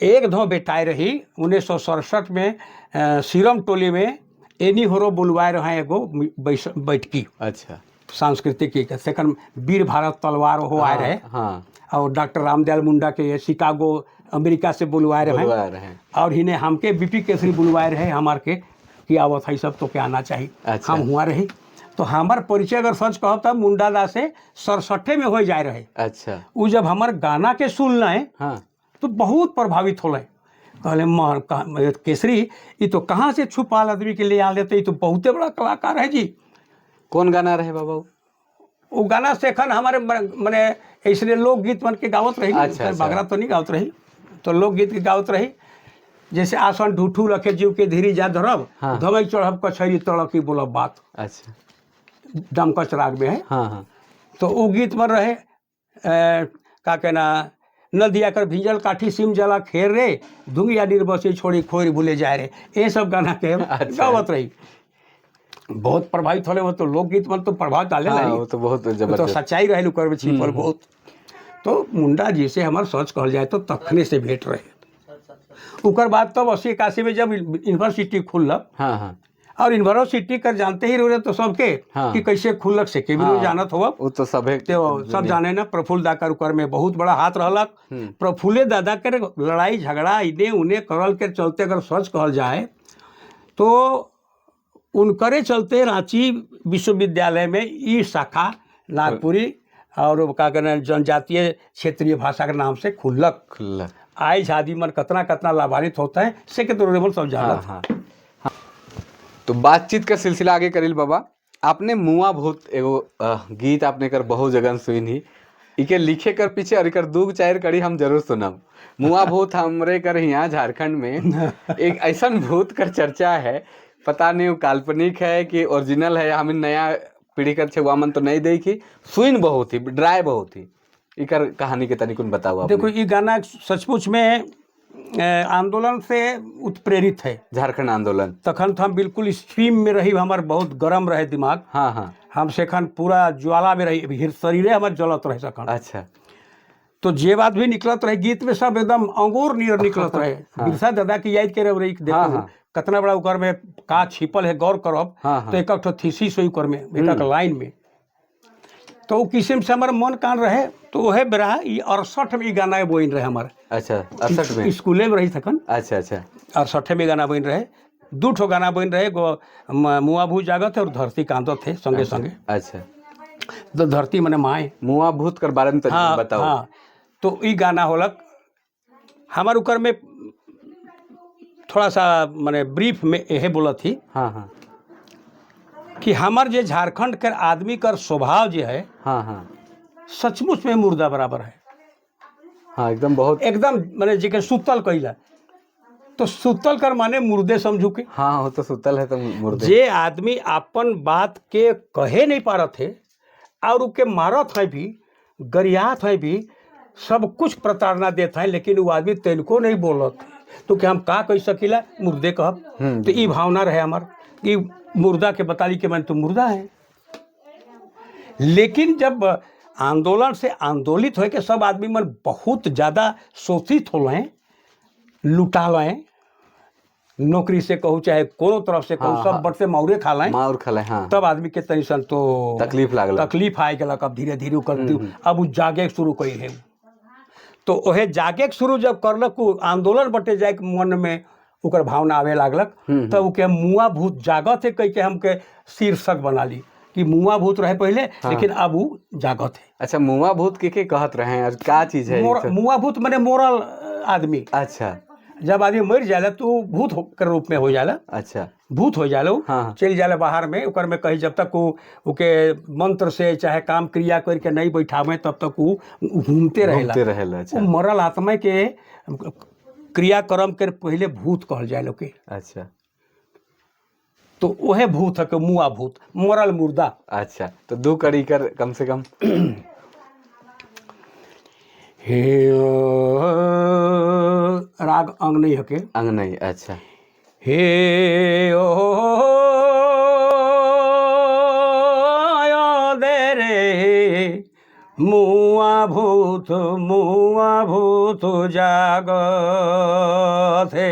एक धो बेटाए रही 1967 में सीरम टोली में एनी होरो बुलवाए रहे एगो बैठकी। अच्छा। सांस्कृतिक सेकंड वीर भारत तलवार हो आए रहे। हाँ। और डॉक्टर रामदयाल मुंडा के शिकागो अमेरिका से बुलवाए रहे, और इन्हें हमके बीपी केसरी बुलवाए रहे हमार के कि आवत है सब तो क्या आना चाहिए। अच्छा। हम हुआ रही तो हमार परिचय अगर सच कहब तब मुंडा दा से 67 में हो जाए रहे। अच्छा। वो जब हमार गाना के सुनल है तो बहुत प्रभावित होल। कहले केसरी ये तो कहाँ से छुपाल आदमी के लिए आ लेते, ये तो बहुत बड़ा कलाकार है जी। कौन गाना रहे बाबा? वो गाना से एखन हमारे मैंने ऐसे लोकगीत बन के गावत रही। अच्छा। बगरा तो नहीं गावत रही, तो लोकगीत गावत रही। जैसे आसन ढूठू रखे जीव के धीरे जा धरब, हाँ। धमई चढ़ब कछरी तड़की बोलब बात, अच्छा। दमकच राग में है। हाँ हाँ। तो वो गीत में रहे का कहना, नदिया कर भिंजल काठी सिम जला खेर रे, धुंगिया निर्बसी छोड़ी खोर भूले जाए रे, ये सब गाना के अच्छा। गावत रही। बहुत प्रभावित होले, वो तो लोकगीत में तो प्रभाव डाले हाँ, नहीं, वो तो बहुत वो तो जबरदस्त। सच्चाई रहे कर में छिपल बहुत। तो मुंडा जी से हमार सच कहल जाए तो तखने से भेंट रहे। उकर बाद तब 80-81 में जब यूनिवर्सिटी खुलक, हाँ हाँ। और यूनिवर्सिटी कर जानते ही रहे तो सबके हाँ। कि कैसे खुलक से के भी हाँ, जानत हुआ, वो तो सभे तो सब जाने ना। प्रफुल्ल दाकर उकर में बहुत बड़ा हाथ रहलक। प्रफुल्ले दादा के लड़ाई झगड़ा इने उने करल के चलते अगर सच कहल जाए तो उनकरे चलते रांची विश्वविद्यालय में ई शाखा नागपुरी और का कहना जनजातीय क्षेत्रीय भाषा के नाम से खुलक। खुल्ला। आज आदमी मन कतना कतना लाभान्वित होता है से के तो रेबल सब हाँ जानत। हाँ। तो बातचीत का सिलसिला आगे करिल बाबा। आपने मुआ भूत एगो गीत आपने कर बहुत जगह सुनी, इके लिखे कर पीछे और इकर 2-4 कड़ी हम जरूर सुनम। मुआ भूत हमरे कर यहाँ झारखंड में एक ऐसा भूत कर चर्चा है, पता नहीं वो काल्पनिक है कि ओरिजिनल है, हमें नया पीढ़ी कर छुआ मन तो नहीं देखी, सुइन बहुत ही ड्राई बहुत ही। इकर कहानी के तनिक बताओ आप। देखो ये गाना सचमुच में आंदोलन से उत्प्रेरित है। झारखंड आंदोलन तखन तो हम बिल्कुल स्ट्रीम में रही, हमार बहुत गरम रहे दिमाग। हाँ हाँ। हम सेखन पूरा ज्वाला में रही, शरीरे हमार जलत रहे सखन। अच्छा। तो जे बात भी निकलत रहे गीत में सब एकदम अंगूर नियर निकलत रहे। बिरसा दादा की याद करे रही, देखो हाँ, हाँ। कितना बड़ा उकर में का छिपल है, गौर करब। हाँ, हाँ। तो एक ठो थीसिस हुई उकर में, एक लाइन में। तो वो किस्म से हमारा मन कान रहे, तो वह बेरा 68 में गाना बोइन रहे हमारे। अच्छा, 68 में स्कूले में रही थकन। अच्छा अच्छा। 68 में गाना बन रहे, 2 ठो गाना बन रहे, मुआ भू जागत है और धरती कांदत है संगे संगे। अच्छा। तो धरती मने माए। मुआ भूत कर बारे में तो हाँ बताओ। हाँ। तो ई गाना होलक हमार उकर में थोड़ा सा मने ब्रीफ में यह बोला थी हाँ हाँ। कि हमार जे झारखंड के आदमी कर स्वभाव जो है, हाँ हाँ। सचमुच में मुर्दा बराबर है। हाँ एकदम बहुत एकदम मैंने जी के सुतल कहिला, तो सुतल कर माने मुर्दे समझू के। हाँ, वो तो सुतल है तो मुर्दे। जे आदमी अपन बात के कहे नहीं पा रहे थे और उके मारत है भी, गरियात है भी, सब कुछ प्रताड़ना देता है, लेकिन वो आदमी तनिको नहीं बोलत। तो क्या हम का कह सकीला, मुर्दे कहब। तो ई भावना रहे हमार कि मुर्दा के बताली के मैंने तो मुर्दा है। लेकिन जब आंदोलन से आंदोलित हो के सब आदमी मन बहुत ज़्यादा शोषित हो लें, लुटा लें, नौकरी से कहूँ चाहे कोनो तरफ से कहूँ, हाँ, सब हाँ। बट से माउरे खा लें, मार खले। हाँ, तब आदमी के तनिसन तो तकलीफ लागल। तकलीफ आए गलक। अब धीरे धीरे कर अब उ जागे शुरू करी है। तो ओहे जागे शुरू जब करलक, उ आंदोलन बटे जाए के मन में उकर भावना आवे लागलक, तब उके मुआ भूत जागत है कह के हमके शीर्षक बना ली कि मुआ भूत रहे पहले। हाँ। लेकिन अब उ जागत है। अच्छा, मुआ भूत के कहत रहे हैं और क्या चीज है? मुआ भूत माने मोरल आदमी। अच्छा। जब आदमी मर जाला तो भूत के रूप में हो जाला। अच्छा। भूत हो जाला। हाँ। चल जाला बाहर में, उकर में कहीं जब तक उके मंत्र से चाहे काम क्रिया करके नहीं बैठावे तब तक वो घूमते रहेला। अच्छा। मरल आत्मा के क्रियाक्रम के पहले भूत कहल जाए लोग के। अच्छा। तो वह भूत है कि मुआ भूत, मरल मुर्दा। अच्छा, तो 2 कड़ी कर कम से कम। हे राग अंग नहीं हके, अंग नहीं। अच्छा। हे ओ दे रे मुआ भूत जागत है,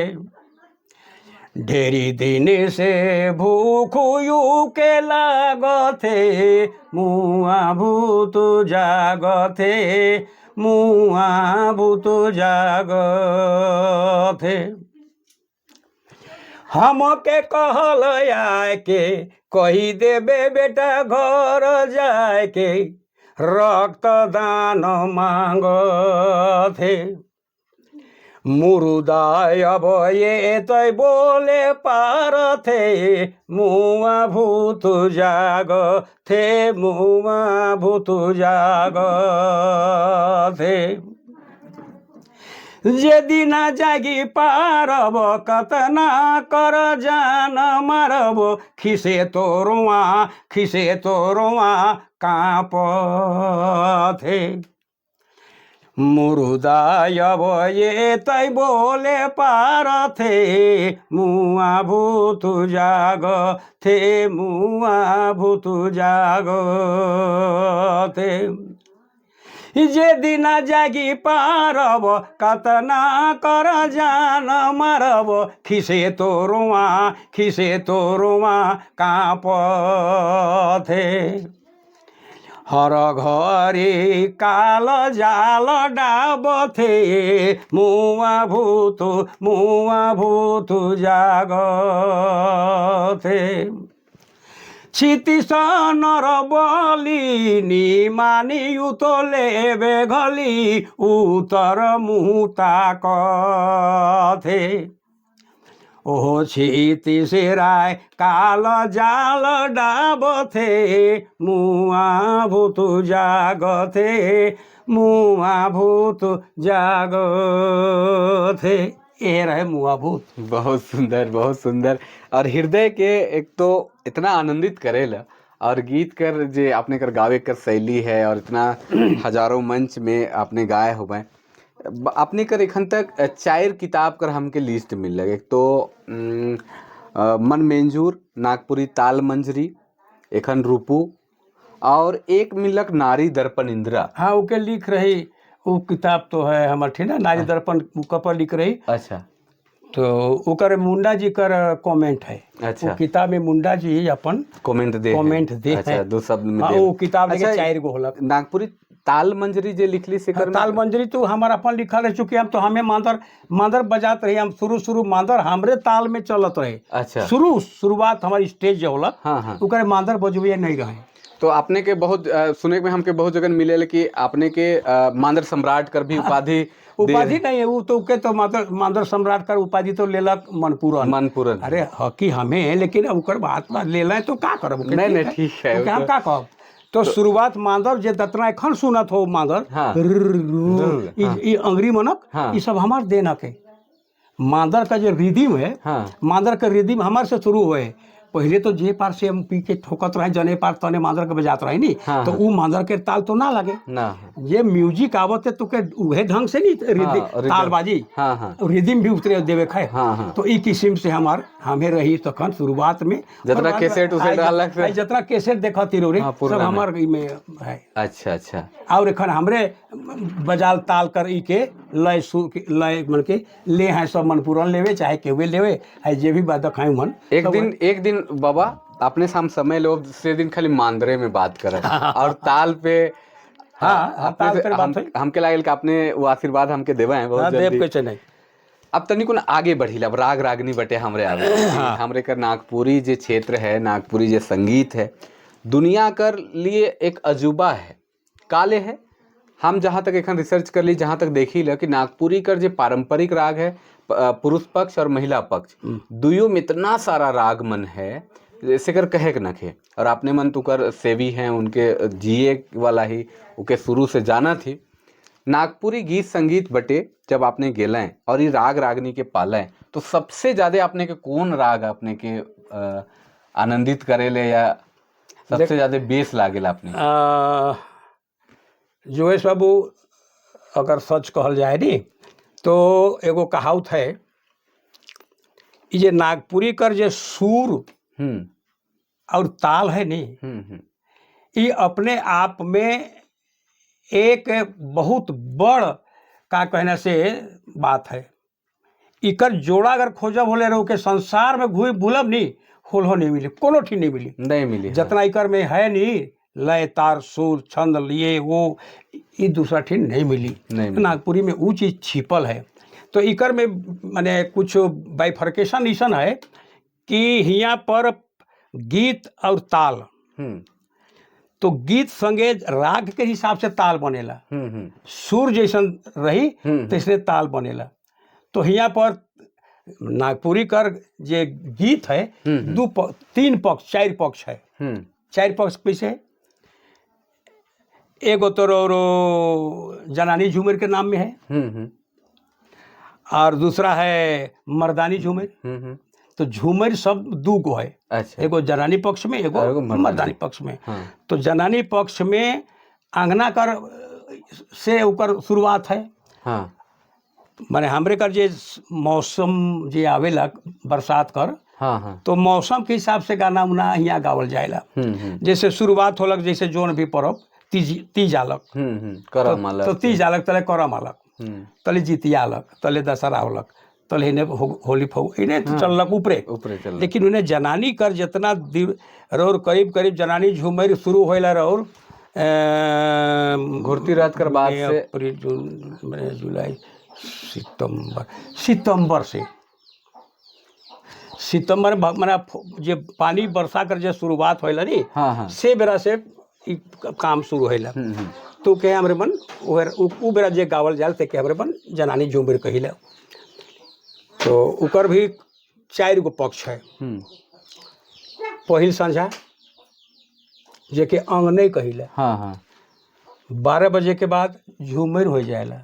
ढेरी दिन से भूख यू के लागत है, मुआ भूत जागत है, मुआ भूत जागत है। हमके कहल आए के कही देबे बेटा घर जाए के, रक्त दान मांगत है, मुर्दा अब ये तो बोले पार थे, मुआ भूत जाग थे, मुआ भूत जाग थे। जे दिन जागी पारब कतना कर जान मारब खिसे तोरुआ काँपथे मुरुदायब ये तै बोले पारथे मुआ भूतु जाग थे मुआ भूतु जाग थे जे दिन जागी पारब कतना कर जान मारब खिसे तोरुआ काँपथे हर घरी काल जाल डाबथे मुआ भूतु जागथे क्षितिश नर बलि निमानी उतले बेघली उतर मुता कथे ओहो क्षितिश राय काल जाल डाबथे मुआ भूतु जागथे मुआ भूतु जागथे। ये रहे मुआ भूत। बहुत सुंदर, बहुत सुंदर। और हृदय के एक तो इतना आनंदित करेला, और गीत कर जे आपने कर गावे कर शैली है, और इतना हजारों मंच में आपने गाए हो गए। आपने कर एखन तक 4 किताब कर हमके लिस्ट मिल लगे। एक तो मन मेंजूर, नागपुरी ताल मंजरी, एखन रूपू, और एक मिलक नारी दर्पण इंदिरा। हाँ, ओके लिख रही वो किताब तो है हमार ठीक ना, नारी दर्पण पर लिख रही। अच्छा। तो ओकर मुंडा जी कर कमेंट है। अच्छा। वो किताब में मुंडा जी अपन कमेंट दे अच्छा, है। 2 शब्द में हाँ, दे। वो किताब अच्छा, 4 गो होलक। नागपुरी ताल मंजरी जे लिखली से कर ताल मंजरी तो हमारा अपन लिखल है, चूंकि हम तो हमें मांदर बजात रही। हम शुरू मांदर हमरे ताल में चलत रहे। अच्छा। शुरुआत हमारी स्टेज जो होला, हाँ। ओकरे मांदर बजबे नहीं रहे। तो आपने के बहुत सुने में हमके बहुत जगह मिले कि आपने के मांदर सम्राट कर भी उपाधि नहीं है। वो तो के तो मांदर सम्राट कर उपाधि तो लेलक मनपूरन। अरे हकी हमें, लेकिन ओकर बात ले लें तो का करब? नहीं ठीक है, हम का कहब? तो शुरुआत मांदर जे दतना एखन सुनत हो मांदर, हाँ। ई अंग्री मनक, हाँ। ई सब हमार देना के। मांदर का जो रिदिम है, हाँ। मांदर का रिदिम हमार से शुरू हुए। पहले तो जे पार से हम पी के ठोकत रहे, जने पार तने मांदर के बजात रहे नी। हाँ। तो वो मांदर के ताल तो ना लगे ना। ये म्यूजिक आवत है तो के उहे ढंग से नहीं तालबाजी। हाँ। रिदिम भी उतरे देवे खाए। हाँ। तो ई किस्म से हमें रही तखन शुरुआत में जितना कैसेट जितना कैसेट देखा तिरो रे, सब हमार में है। अच्छा। और एखन हमरे बजाल ताल कर ई के लय मन के ले हैं सब मनपूरन लेवे, चाहे केवे लेवे, है जे भी बात खाए मन। एक दिन बाबा आपने साम समय लो से दिन खाली मांदरे में बात कर और ताल पे। हाँ, ताल पे बात है। हमके लागल कि आपने वो आशीर्वाद हमके देवा है बहुत जल्दी। देव के नहीं। अब तनिक आगे बढ़ी लब राग रागनी बटे हमरे आवे। हमरे कर नागपुरी जे क्षेत्र है, नागपुरी जे संगीत है, दुनिया कर लिए एक अजूबा है। काले है हम जहाँ तक एखन रिसर्च कर ली, जहाँ तक देखी ल कि नागपुरी कर जे पारंपरिक राग है, पुरुष पक्ष और महिला पक्ष दुइयों में इतना सारा राग मन है जैसे कर कहे के नखे। और आपने मन तो कर सेवी हैं, उनके जिए वाला ही उनके शुरू से जाना थी। नागपुरी गीत संगीत बटे जब आपने गेलें और ये राग रागनी के पालें, तो सबसे ज्यादा आपने के कौन राग आपने के आनंदित करेले या सबसे ज्यादा बेस लागेला आपने? जो है सब अगर सच कहल जाए नी तो एगो कहावत है, ये नागपुरी कर जे सुर और ताल है नी, ये अपने आप में एक बहुत बड़ का कहना से बात है। इकर जोड़ा अगर खोजब होले रहो के संसार में घूम बुलब नहीं होल नहीं मिली, कोनो ठीक नहीं मिली। जितना इकर में है नी लय तार सुर छंद लिए वो ये दूसरा ठीक नहीं मिली। नागपुरी में वो चीज़ छिपल है। तो इकर में माने कुछ बाइफर्केशन ऐसा है कि हियाँ पर गीत और ताल, तो गीत संगे राग के हिसाब से ताल बनेला, सुर जैसन रही तैसने ताल बनेला। तो हियाँ पर नागपुरी कर जे गीत है 4 पक्ष है। 4 पक्ष कैसे? एगो तो जनानी झूमर के नाम में है, और दूसरा है मर्दानी झूमर। तो झूमर सब दू गो है, अच्छा। एगो जनानी पक्ष में, एगो और एगो मर्दानी पक्ष में। हाँ। तो जनानी पक्ष में अंगना कर से ओकर शुरुआत है। हाँ। माने हमरे कर जे मौसम जे आवेला बरसात कर, हाँ हाँ। तो मौसम के हिसाब से गाना उना यहाँ गावल जाएला। जैसे शुरुआत होलक, जैसे जोन भी पर्व तीज आलक, करम आलक, तो तीज आलक तले करम आलक, तले जितिया आलक, तले दशहरा होलक, तले इन्हें होली फग इन्हें तो चललक ऊपरे चल। लेकिन उन्हें जनानी कर जितना रौर करीब करीब जनानी झूमर शुरू होएला रौर घुरती रात कर बाद से अप्रैल जून मई जुलाई सितंबर से सितंबर माने जे पानी बरसा कर जे शुरुआत होएला नी, हाँ। से बेरा से ई काम शुरू होएला। तो के हमरे मन उ बेरा जे गावल जाल ते के हमरे मन जनानी झूमर कहिला। तो उकर भी 4 गो पक्ष है। पहिल संझा जे के अंगने कहिला। हाँ। 12 बजे के बाद झूमर हो जाएला,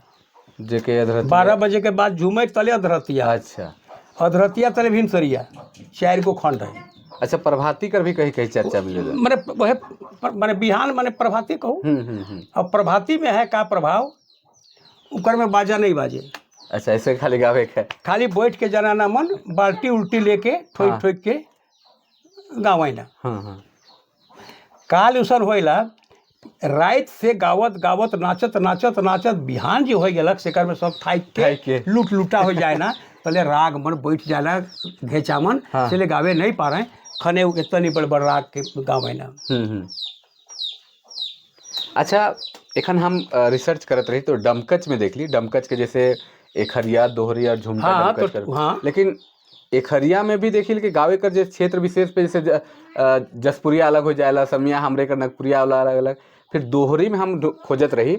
जे के 12 बजे के बाद झूमर तले अधरतिया। अच्छा। अधरतिया तले भीमसरिया, 4 गो खंड है। अच्छा, प्रभाती कर भी कहीं कहीं चर्चा मिलेगा। माने वह माने बिहान माने प्रभाती कहूँ। अब प्रभाती में है का प्रभाव, उकर में बाजा नहीं बाजे। अच्छा, ऐसे खाली गावे के खाली बैठ के जनाना मन बाल्टी उल्टी लेके ठोक ठोक के गावैना। हाँ। काल उसन होइला रात से गावत गावत नाचत नाचत नाचत बिहान जो हो गलक सेकर में सब थाक के लूट लूटा हो जाए ना, तले राग मन बैठ जाला घेचा मन। हाँ। चले गावे नहीं पा रहे खने इतनी बड़ बड़ राग के गावे ना। अच्छा, एखन हम रिसर्च करत रही तो डमकच में देख ली, डमकच के जैसे एखरिया, दोहरी और झुमटा। हाँ, डमकच तो, कर। हाँ। लेकिन एखरिया में भी देखिल कि गावे कर जैसे क्षेत्र विशेष पे जैसे जसपुरिया अलग हो जाएला, समिया हमरे कर नगपुरिया वाला अलग अलग। फिर दोहरी में हम खोजत रही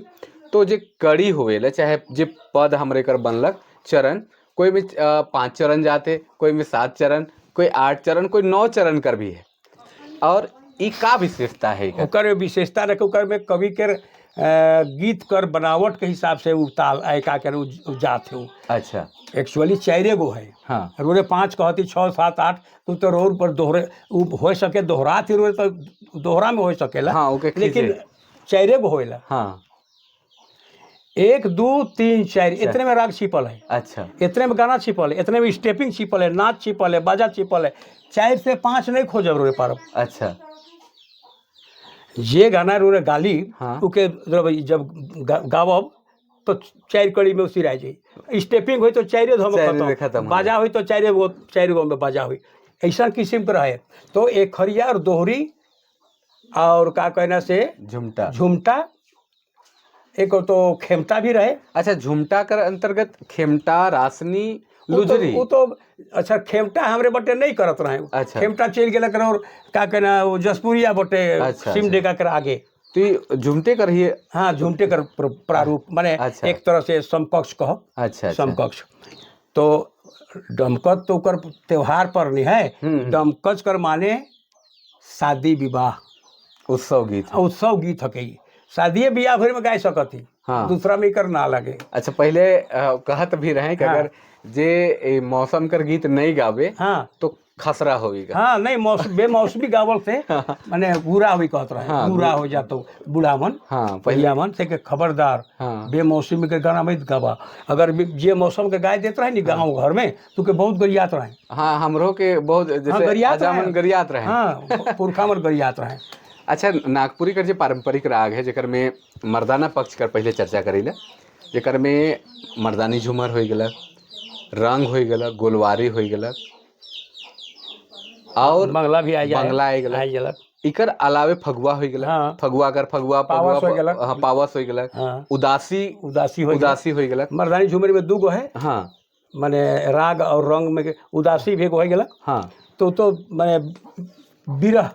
तो जे कड़ी होवेला, चाहे जे पद हमरे कर बनलक चरण, कोई में 5 चरण जाते, कोई में 7 चरण, कोई 8 चरण, कोई 9 चरण कर भी है। और ई का विशेषता है? ओकर विशेषता रखे ओकर में कवि के गीत कर बनावट के हिसाब से उताल ऐका कर जात है। अच्छा। एक्चुअली 4 गो है। हाँ। रोरे 5 कहती 6 7 8 तो रोर पर दोहरे हो सके दोहरा थी रोरे तो दोहरा में हो सकेला। हाँ, ओके, लेकिन 4 गो होएला। हाँ। 1 2 3 4 इतने में राग छिपल है। अच्छा। इतने में गाना छिपल है, इतने में स्टेपिंग छिपल है, नाच छिपल है, बाजा छिपल है। 4 से 5 नहीं खोजब रोरे पारब। अच्छा। जे गाना रोरे गाली। हाँ। उके जब गावब तो 4 कड़ी में उसी रह जाई। स्टेपिंग हुई तो 4 धम खत्म, बाजा हुई तो 4 गो में बाजा हुई। ऐसा किस्म का रहे। तो एक खरिया और दोहरी और का कहना से झुमटा एक तो खेमटा भी रहे। अच्छा, झुमटा कर अंतर्गत खेमटा, रासनी, लुजरी। वो तो अच्छा खेमटा हमरे बटे नहीं करत रहे। अच्छा। खेमटा चल गेला कर और का कहना वो जसपुरिया बटे। अच्छा, सिमडेगा कर आगे तो झुमटे कर ही। हाँ, झुमटे कर प्रारूप माने। अच्छा। एक तरह से समकक्ष कहो। अच्छा। समकक्ष। तो डमकच तो कर त्योहार पर नहीं है। डमकच कर माने शादी विवाह, उत्सव गीत हकई। शादी बियाह भर में गाय सकती। हाँ। दूसरा में कर ना लगे। अच्छा, पहले कहत भी रहे कि अगर जे मौसम कर गीत नहीं गावे। हाँ। तो खसरा होगा। हाँ, नहीं बेमौसमी गावल से माने बुरा हुई कहत रहे। हाँ, बुरा हो जातो बुढ़ा मन। हाँ, पहिया मन से के खबरदार। हाँ। बेमौसमी के गाना मत गावा। अगर जे मौसम के गाय देते रहे नी गाँव घर में तो के बहुत गरियात रहे। हाँ, हमरो के बहुत जैसे गरियात रहे। हाँ, पुरखा मन गरियात रहे। अच्छा, नागपुरी कर जो पारंपरिक राग है जेकर में मर्दाना पक्ष कर पहले चर्चा करीला, जेकर में मर्दानी झूमर हो गलक, रंग हो गलक, गोलवारी हो गलक और बंगला भी बंगला गलक। इकर अलावे फगुआ हो गलक। हाँ। फगुआ कर फगुआ पावस हो गलक। हाँ, पावस हो गलक। हाँ। उदासी हो गलक। मर्दानी झूमर में 2 गो है। हाँ, माने राग और रंग में उदासी भी हो गलक। हाँ, तो माने विरह।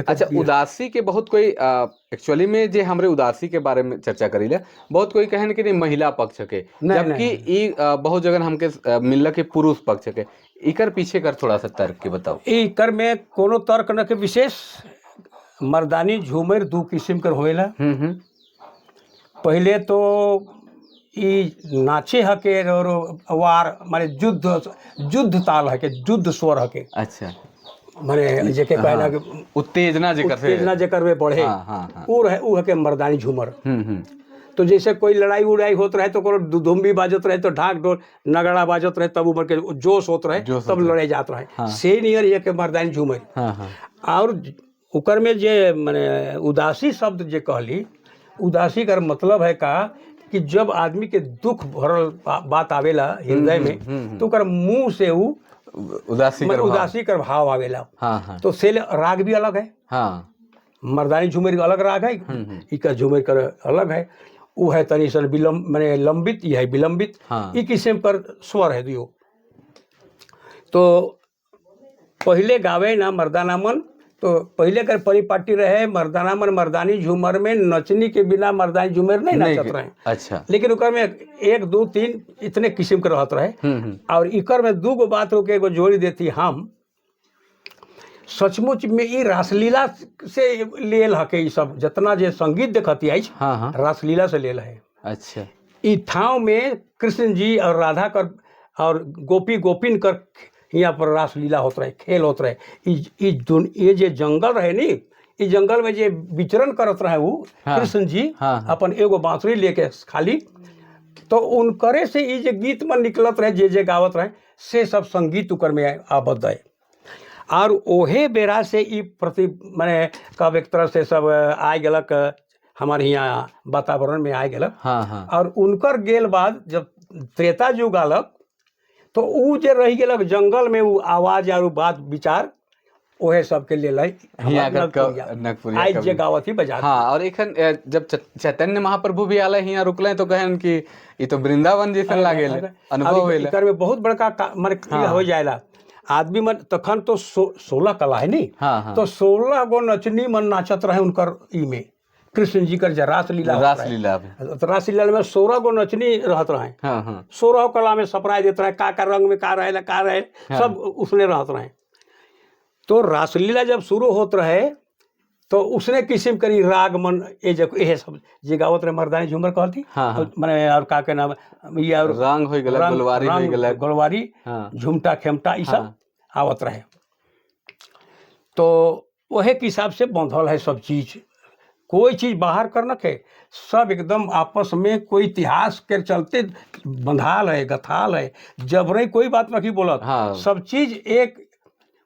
अच्छा, उदासी के बहुत कोई एक्चुअली में जे हमरे उदासी के बारे में चर्चा करीले, बहुत कोई कहन कि नहीं महिला पक्ष के, जबकि ई बहुत जगह हमके मिलल के पुरुष पक्ष के। इकर पीछे कर थोड़ा सा तर्क के बताओ। इकर में कोनो तर्क न के विशेष मर्दानी झूमर 2 किस्म कर होएला। पहले तो ई नाचे हके और वार माने युद्ध ताल हके, युद्ध स्वर हके, अच्छा माने जेके कहना कि उत्तेजना जेकर से उत्तेजना जेकर में बढ़े, हाँ हाँ हाँ ऊ हके मर्दानी झूमर। तो जैसे कोई लड़ाई उड़ाई होत रहे तो कोनो धुम्बी बाजत रहे तो ढाक ढोल नगाड़ा बाजत रहे, तब उमर के जोश होत रहे, तब लड़ाई जात रहे। हाँ। से नियर ये के मर्दानी झूमर। हाँ हाँ और ओकर में जे माने उदासी शब्द जे कहली, उदासी का मतलब है का कि जब आदमी के दुख भरल बात आवेला हृदय में, तो ओकर मुंह से ऊ उदासी कर भाव आवेला। हाँ हाँ तो से राग भी अलग है। हाँ मर्दानी झूमर अलग राग है, इका झूमर कर अलग है। वो है तनी सन विलंब माने लंबित, ये है विलंबित। हाँ। ई किस्म कर स्वर है दियो। तो पहले गावे ना मर्दाना मन, तो पहले कर परिपाटी रहे मर्दाना मन मर्दानी झूमर में नचनी के बिना मर्दानी झूमर नहीं नचत रहे। अच्छा लेकिन ओकर में 1 2 3 इतने किस्म के रहत रहे। और इकर में 2 गो बात रोके एगो जोड़ी देती हम, सचमुच में ई रासलीला से लेल हके। ई सब जितना जे संगीत देखती है हाँ हाँ रासलीला से लेल है। अच्छा ई ठाव में कृष्ण जी और राधा कर और गोपी गोपिन कर यहाँ पर रासलीला होत रहे, खेल होत रहे। ये जे जंगल रहे नी, ई जंगल में जे विचरण करत रहे वो कृष्ण जी अपन एगो बांसुरी लेके खाली, तो उनकरे से ई जे गीत में निकलत रहे, जे गावत रहे, से सब संगीत उकर में आबद्ध है। और ओहे बेरा से ई प्रति माने कब एक तरह से सब आ गलक हमारे यहाँ वातावरण में आ गलक। हाँ और उनकर गेल बाद जब त्रेता युग आलक, तो ऊ जे रह गलक जंगल में, ऊ आवाज और बात विचार ओहे सबके लेल आज जे गावत ही बजा। हाँ, और एखन जब चैतन्य महाप्रभु भी आले हियाँ रुकले तो कहन कि ये तो वृंदावन जैसन लागे अनुभव होले। एकर में बहुत बड़का माने हो जाएला आदमी मन। तखन तो 16 कला है नहीं। हाँ। तो 16 गो नचनी मन नाचत रहे उनकर ई में, कृष्ण जी कर रासलीला तो रासलीला में 16 गो नचनी रहत रहे। 16 कला में सपराय देते रहे, का रंग में का रहे सब उसने रहत रहे। तो रासलीला जब शुरू होत रहे तो उसने किस्म करी राग मन ये सब जे गावत रहे मर्दानी झूमर कहती। माने और का के नाम ये और रंग हो गलक, गोलवारी हो गलक, गोलवारी झुमटा खेमटा ई सब आवत रहे। तो वहे के हिसाब से बंधल है सब चीज, कोई चीज बाहर कर न के, सब एकदम आपस में कोई इतिहास के चलते बंधाल है, गथाल है, जबरे कोई बात नहीं बोलत। सब चीज एक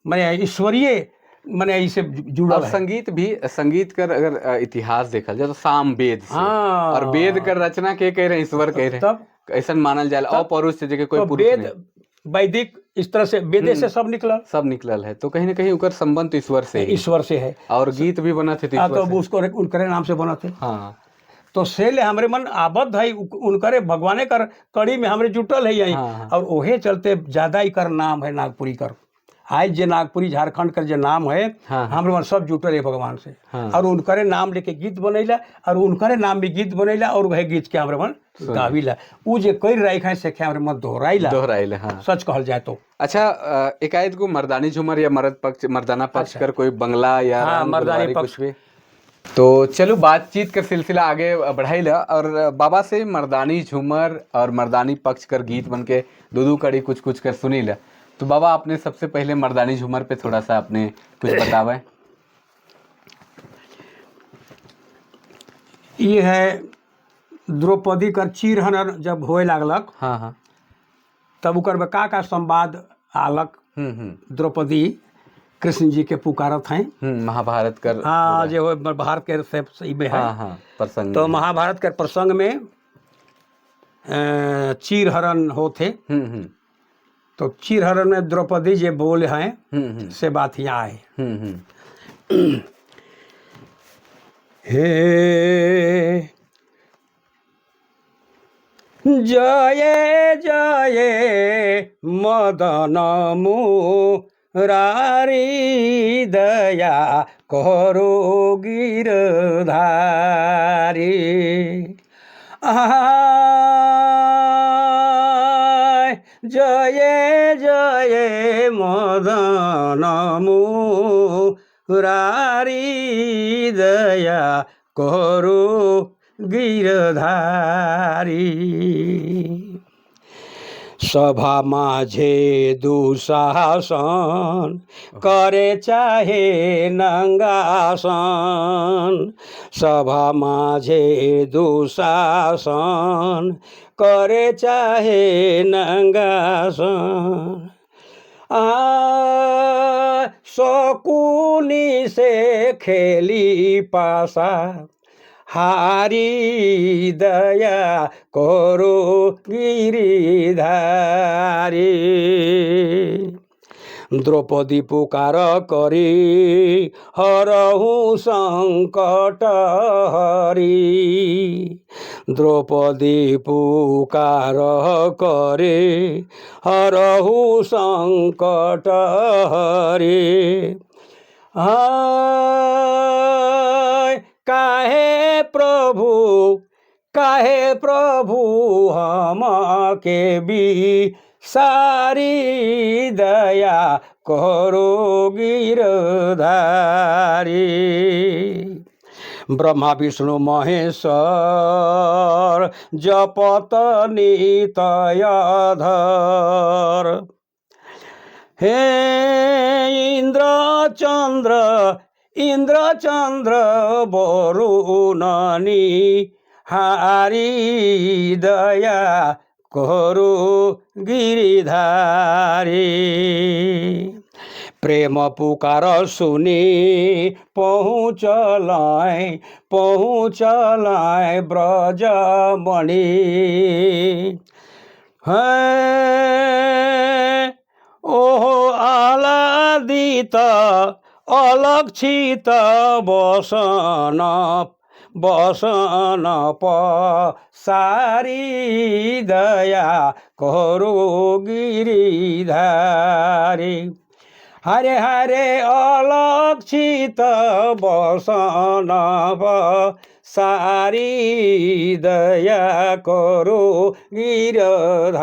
माने ईश्वरीय माने इसे जुड़ल है। संगीत भी, संगीत कर अगर इतिहास देखल जाए तो साम वेद से, और वेद कर रचना के कह रहे ईश्वर कह रहे, तब ऐसा मानल जाए अपौरुष से जगह कोई पुरुष नहीं। वैदिक इस तरह से वेदे से सब निकलल है। तो कहीं ना कहीं उनका संबंध ईश्वर से है। और गीत भी बना थे तो उसको उनके नाम से बना थे। तो से ले हमारे मन आबद्ध है उनकरे भगवाने कर कड़ी में हमारे जुटल है यही। और ओहे चलते ज्यादा ही कर नाम है नागपुरी कर। आज जे नागपुरी झारखंड कर जे नाम है, हमारे मन सब जुटल है भगवान से। और उनकरे नाम लेके गीत बनैला, और उनकरे नाम भी गीत बनैला, और वह गीत के हमारे मन गाविला। उ जे कई रखा से हमारे मन दोहराइला। सच कहल जाए तो। अच्छा, एकाएक को मर्दानी झूमर या मर्दाना पक्ष कर कोई बंगला या मर्दानी पक्ष भी। तो चलो बातचीत का सिलसिला आगे बढ़ाइला, और बाबा से मर्दानी झूमर और मर्दानी पक्ष कर गीत बन के दो कड़ी कुछ कर सुनीला। तो बाबा आपने सबसे पहले मर्दानी झूमर पे थोड़ा सा आपने कुछ बतावा। ये है द्रौपदी कर चीरहरण जब होए लागलक, तब उकर का संवाद आलक। द्रौपदी कृष्ण जी के पुकारत हैं। महाभारत कर जो भारत के से में है प्रसंग। तो महाभारत के प्रसंग में चीरहरण होते। तो चीरहरण में द्रौपदी जे बोले हैं से बात यहाँ आए। हे जय जय मदन मुरारी दया करो गिरधारी। जय जय मदन मुरारी दया करो गिरधारी। सभा माझे दुशासन करे चाहे नंगासन। सभा माझे दुशासन करे चाहे नंगासन। शकुनी से खेली पासा हारी दया करो गिरिधारी। द्रौपदी पुकार करी हरहु संकट हरी। द्रौपदी पुकार करे हरहु संकट हरी। काहे प्रभु हम के भी सारी दया करो गिरधारी। ब्रह्मा विष्णु महेश्वर जपत नितयधर। हे इंद्र चंद्र वरुणनी हारी दया करो गिरिधारी। प्रेम पुकार सुनी पहुँचलाय ब्रजमणि। ओहो आह्लादित अलक्षित बसन सारी दया करो गिरिधारी। हरे हरे अलक्षित बसन सारी दया करो गिरधारी।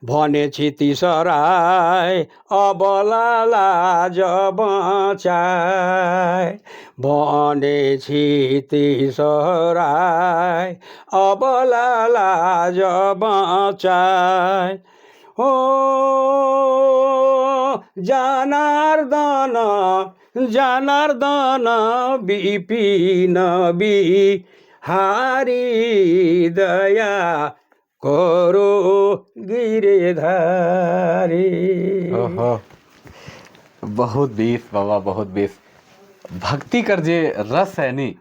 भने क्षितिसराय अबला लाज बचाय। भने क्षितिसराय अबला लाज बचाय। हो जनार्दन विपिन बिहारी दया करो गिरधारी। ओहो, बहुत बेस बाबा, बहुत बेस। भक्ति कर जे रस है नी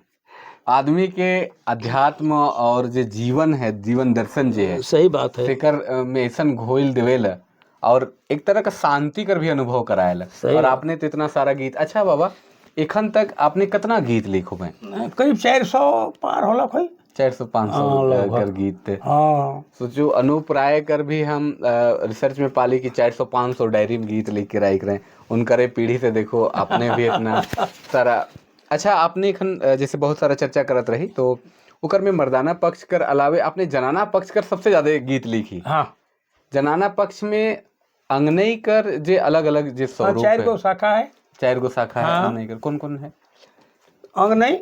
आदमी के अध्यात्म और जे जीवन है, जीवन दर्शन जे है, सही बात है, सेकर में ऐसन घोल देवेला और एक तरह का शांति कर भी अनुभव कराएला। और आपने तो इतना सारा गीत। अच्छा बाबा, एखन तक आपने कितना गीत लिखो में? करीब 400 पार होला कोई 400-500 कर गीत। हाँ, सोचो अनूप राय कर भी हम रिसर्च में पाली कि 400-500 डायरी में गीत लिख के राख रहे हैं। उनकर पीढ़ी से देखो आपने भी इतना सारा। अच्छा, आपने एखन जैसे बहुत सारा चर्चा करत रही तो उकर में मर्दाना पक्ष कर अलावे आपने जनाना पक्ष कर सबसे ज्यादा गीत लिखी। हाँ, जनाना पक्ष में अंगनई कर जे अलग अलग जे स्वरूप है। 4 गो शाखा है। 4 गो शाखा है। हाँ। अंगनई कर कौन कौन है? अंगनई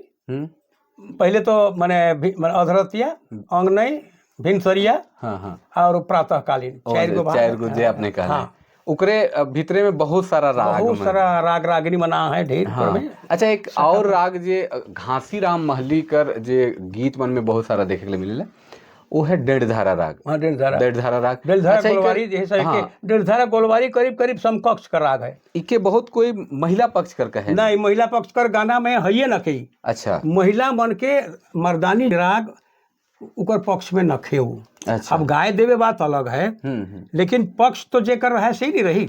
पहले तो मने अधरतिया, अंगनई, भिनसरिया, हाँ हाँ, और प्रातःकालीन 4 गो। 4 गो जे आपने कहा। हाँ। उकरे भीतरे में बहुत सारा राग, बहुत सारा राग रागिनी मना है ढेर। हाँ। में अच्छा, एक और राग जे घासी राम महली कर जे गीत मन में बहुत सारा देखे के लिए मिलेला, वो है डेढ़धारा राग। हाँ, डेढ़धारा राग। डेढ़धारा अच्छा, गोलवारी जैसा हाँ। के डेढ़धारा गोलवारी करीब करीब समकक्ष का राग है। इके बहुत कोई महिला पक्ष कर कहे नहीं, महिला पक्ष कर गाना में है ये न कही। अच्छा, महिला मन के मर्दानी राग उकर पक्ष में नखे हो। अच्छा। अब गाय देवे बात अलग है, लेकिन पक्ष तो जे कर रहा है सही नहीं रही।